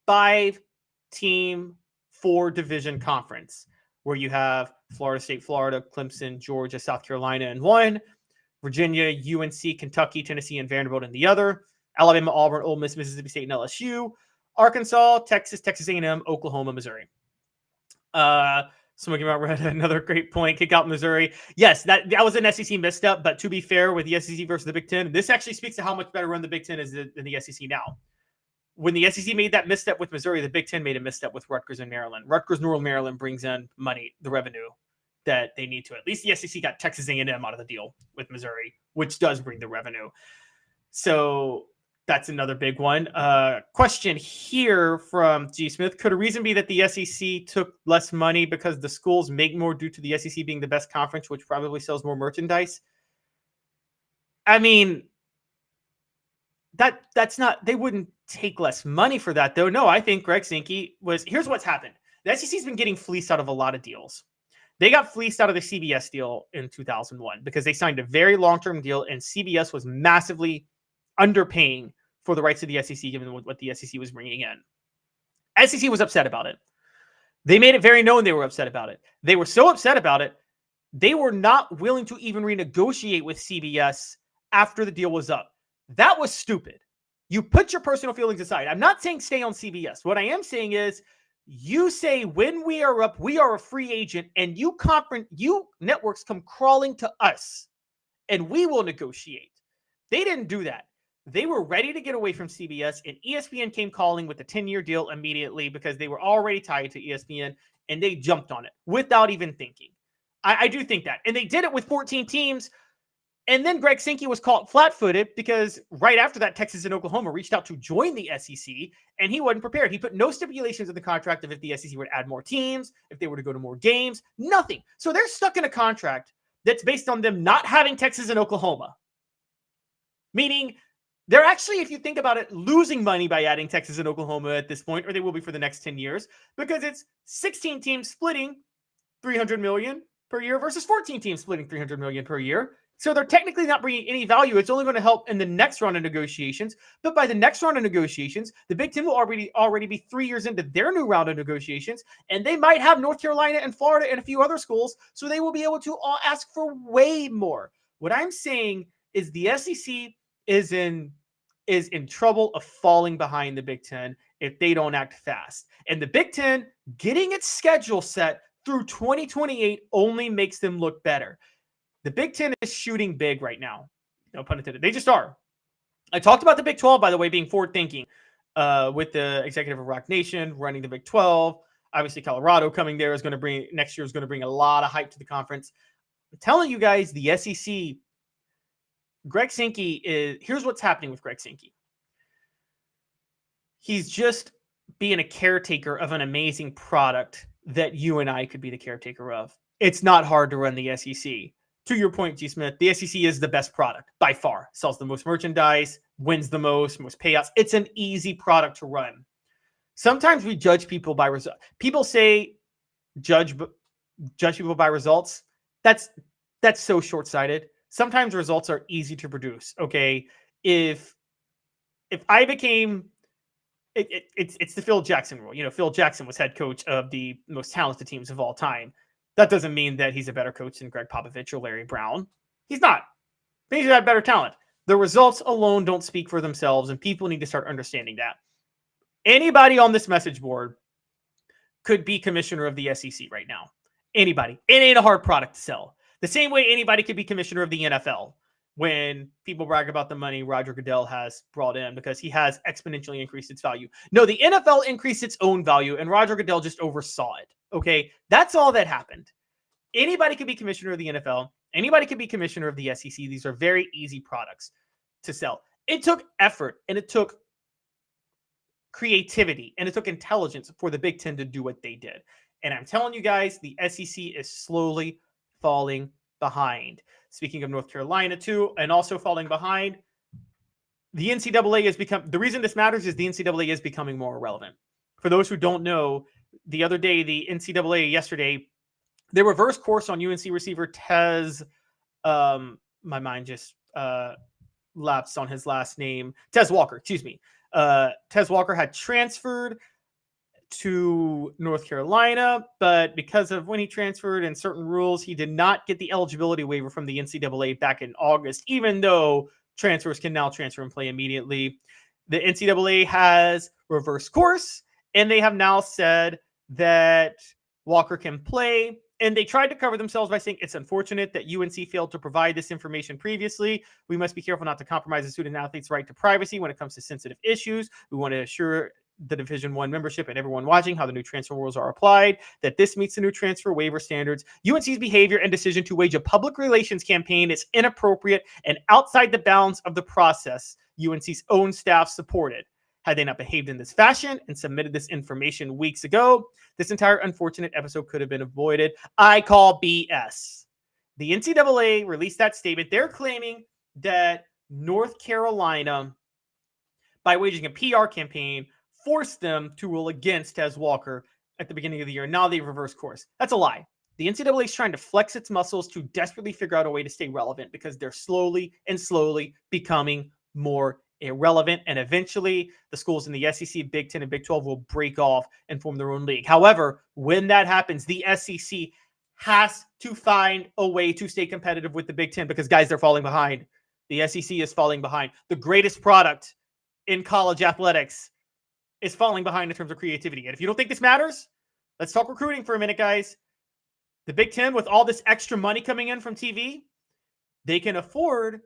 5-team 4-division conference where you have Florida State, Florida, Clemson, Georgia, South Carolina in one, Virginia, UNC, Kentucky, Tennessee, and Vanderbilt in the other, Alabama, Auburn, Ole Miss, Mississippi State, and LSU, Arkansas, Texas, Texas A&M, Oklahoma, Missouri. Someone came out with another great point. Kick out Missouri. Yes, that was an SEC misstep, but to be fair, with the SEC versus the Big Ten, this actually speaks to how much better run the Big Ten is than the SEC now. When the SEC made that misstep with Missouri, the Big Ten made a misstep with Rutgers and Maryland. Rutgers, Northern Maryland brings in money, the revenue that they need to. At least the SEC got Texas A&M out of the deal with Missouri, which does bring the revenue. So that's another big one. Question here from G. Smith. Could a reason be that the SEC took less money because the schools make more due to the SEC being the best conference, which probably sells more merchandise? I mean, that's not, they wouldn't take less money for that, though. No, I think Greg Sankey here's what's happened. The SEC's been getting fleeced out of a lot of deals. They got fleeced out of the CBS deal in 2001 because they signed a very long-term deal, and CBS was massively underpaying for the rights of the SEC, given what the SEC was bringing in. SEC was upset about it. They made it very known they were upset about it. They were so upset about it, they were not willing to even renegotiate with CBS after the deal was up. That was stupid. You put your personal feelings aside. I'm not saying stay on CBS. What I am saying is you say when we are up, we are a free agent, and you networks come crawling to us, and we will negotiate. They didn't do that. They were ready to get away from CBS, and ESPN came calling with a 10-year deal immediately because they were already tied to ESPN, and they jumped on it without even thinking. I do think that. And they did it with 14 teams, and then Greg Sankey was caught flat-footed because right after that, Texas and Oklahoma reached out to join the SEC, and he wasn't prepared. He put no stipulations in the contract of if the SEC would add more teams, if they were to go to more games, nothing. So they're stuck in a contract that's based on them not having Texas and Oklahoma, meaning they're actually, if you think about it, losing money by adding Texas and Oklahoma at this point, or they will be for the next 10 years, because it's 16 teams splitting $300 million per year versus 14 teams splitting $300 million per year. So they're technically not bringing any value. It's only going to help in the next round of negotiations. But by the next round of negotiations, the Big Ten will already be 3 years into their new round of negotiations, and they might have North Carolina and Florida and a few other schools, so they will be able to all ask for way more. What I'm saying is the SEC is in trouble of falling behind the Big Ten if they don't act fast. And the Big Ten getting its schedule set through 2028 only makes them look better. The Big Ten is shooting big right now. No pun intended. They just are. I talked about the Big 12, by the way, being forward-thinking with the executive of Rock Nation running the Big 12. Obviously, Colorado coming there next year is going to bring a lot of hype to the conference. I'm telling you guys, the SEC, Greg Sankey here's what's happening with Greg Sankey. He's just being a caretaker of an amazing product that you and I could be the caretaker of. It's not hard to run the SEC. To your point, G. Smith, the SEC is the best product by far. Sells the most merchandise, wins the most payouts. It's an easy product to run. Sometimes we judge people by results. People say judge people by results. That's so short-sighted. Sometimes results are easy to produce. Okay, if I became, it's the Phil Jackson rule. You know, Phil Jackson was head coach of the most talented teams of all time. That doesn't mean that he's a better coach than Greg Popovich or Larry Brown. He's not. He's got better talent. The results alone don't speak for themselves, and people need to start understanding that. Anybody on this message board could be commissioner of the SEC right now. Anybody. It ain't a hard product to sell. The same way anybody could be commissioner of the NFL when people brag about the money Roger Goodell has brought in because he has exponentially increased its value. No, the NFL increased its own value, and Roger Goodell just oversaw it. Okay, that's all that happened. Anybody could be commissioner of the NFL. Anybody could be commissioner of the SEC. These are very easy products to sell. It took effort, and it took creativity, and it took intelligence for the Big Ten to do what they did. And I'm telling you guys, the SEC is slowly falling behind. Speaking of North Carolina, too, and also falling behind, the NCAA has become, the reason this matters is the NCAA is becoming more irrelevant. For those who don't know, the other day, the NCAA yesterday, they reversed course on UNC receiver Tez. My mind just lapsed on his last name. Tez Walker, excuse me. Tez Walker had transferred to North Carolina, but because of when he transferred and certain rules, he did not get the eligibility waiver from the NCAA back in August, even though transfers can now transfer and play immediately. The NCAA has reversed course, and they have now said that Walker can play. And they tried to cover themselves by saying it's unfortunate that UNC failed to provide this information previously. We must be careful not to compromise the student athlete's right to privacy when it comes to sensitive issues. We want to assure the Division I membership and everyone watching how the new transfer rules are applied, that this meets the new transfer waiver standards. UNC's behavior and decision to wage a public relations campaign is inappropriate and outside the bounds of the process UNC's own staff supported. Had they not behaved in this fashion and submitted this information weeks ago, this entire unfortunate episode could have been avoided. I call BS. The NCAA released that statement. They're claiming that North Carolina, by waging a PR campaign, forced them to rule against Tez Walker at the beginning of the year. Now they've reversed course. That's a lie. The NCAA is trying to flex its muscles to desperately figure out a way to stay relevant because they're slowly becoming more irrelevant, and eventually the schools in the SEC, Big 10, and Big 12 will break off and form their own league. However, when that happens, the SEC has to find a way to stay competitive with the Big 10 because, guys, they're falling behind. The SEC is falling behind. The greatest product in college athletics is falling behind in terms of creativity. And if you don't think this matters, let's talk recruiting for a minute, guys. The Big 10, with all this extra money coming in from TV, they can afford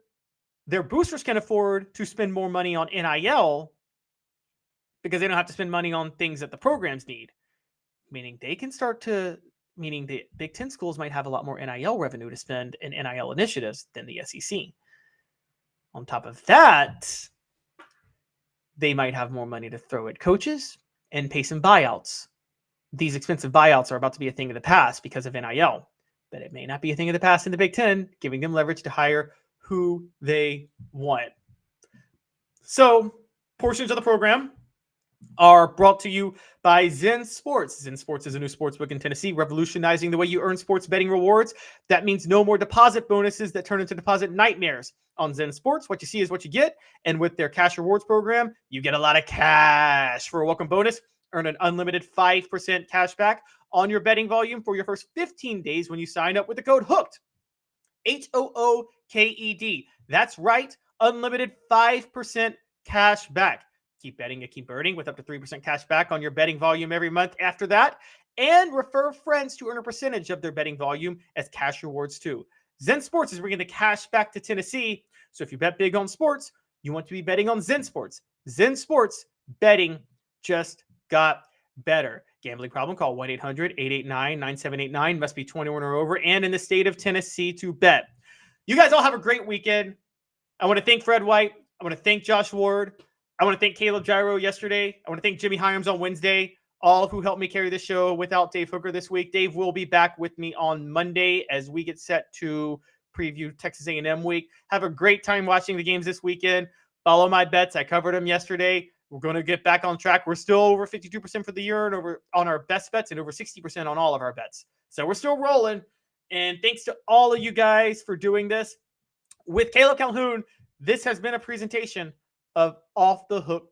their boosters can afford to spend more money on NIL because they don't have to spend money on things that the programs need. Meaning the Big 10 schools might have a lot more NIL revenue to spend in NIL initiatives than the SEC. On top of that, they might have more money to throw at coaches and pay some buyouts. These expensive buyouts are about to be a thing of the past because of NIL, but it may not be a thing of the past in the Big 10, giving them leverage to hire who they want. So portions of the program are brought to you by Zen Sports. Zen Sports is a new sportsbook in Tennessee, revolutionizing the way you earn sports betting rewards. That means no more deposit bonuses that turn into deposit nightmares. On Zen Sports, what you see is what you get. And with their cash rewards program, you get a lot of cash. For a welcome bonus, earn an unlimited 5% cash back on your betting volume for your first 15 days when you sign up with the code HOOKED. HOOKED. That's right. Unlimited 5% cash back. Keep betting and keep earning with up to 3% cash back on your betting volume every month after that. And refer friends to earn a percentage of their betting volume as cash rewards too. Zen Sports is bringing the cash back to Tennessee. So if you bet big on sports, you want to be betting on Zen Sports. Zen Sports betting just got better. Gambling problem? Call 1-800-889-9789. Must be 21 or over and in the state of Tennessee to bet. You guys all have a great weekend. I want to thank Fred White. I want to thank Josh Ward. I want to thank Caleb Gyro yesterday. I want to thank Jimmy Hyams on Wednesday, all who helped me carry the show without Dave Hooker this week. Dave will be back with me on Monday as we get set to preview Texas A&M week. Have a great time watching the games this weekend. Follow my bets. I covered them yesterday. We're going to get back on track. We're still over 52% for the year and over on our best bets and over 60% on all of our bets. So we're still rolling. And thanks to all of you guys for doing this. With Caleb Calhoun, this has been a presentation of Off the Hook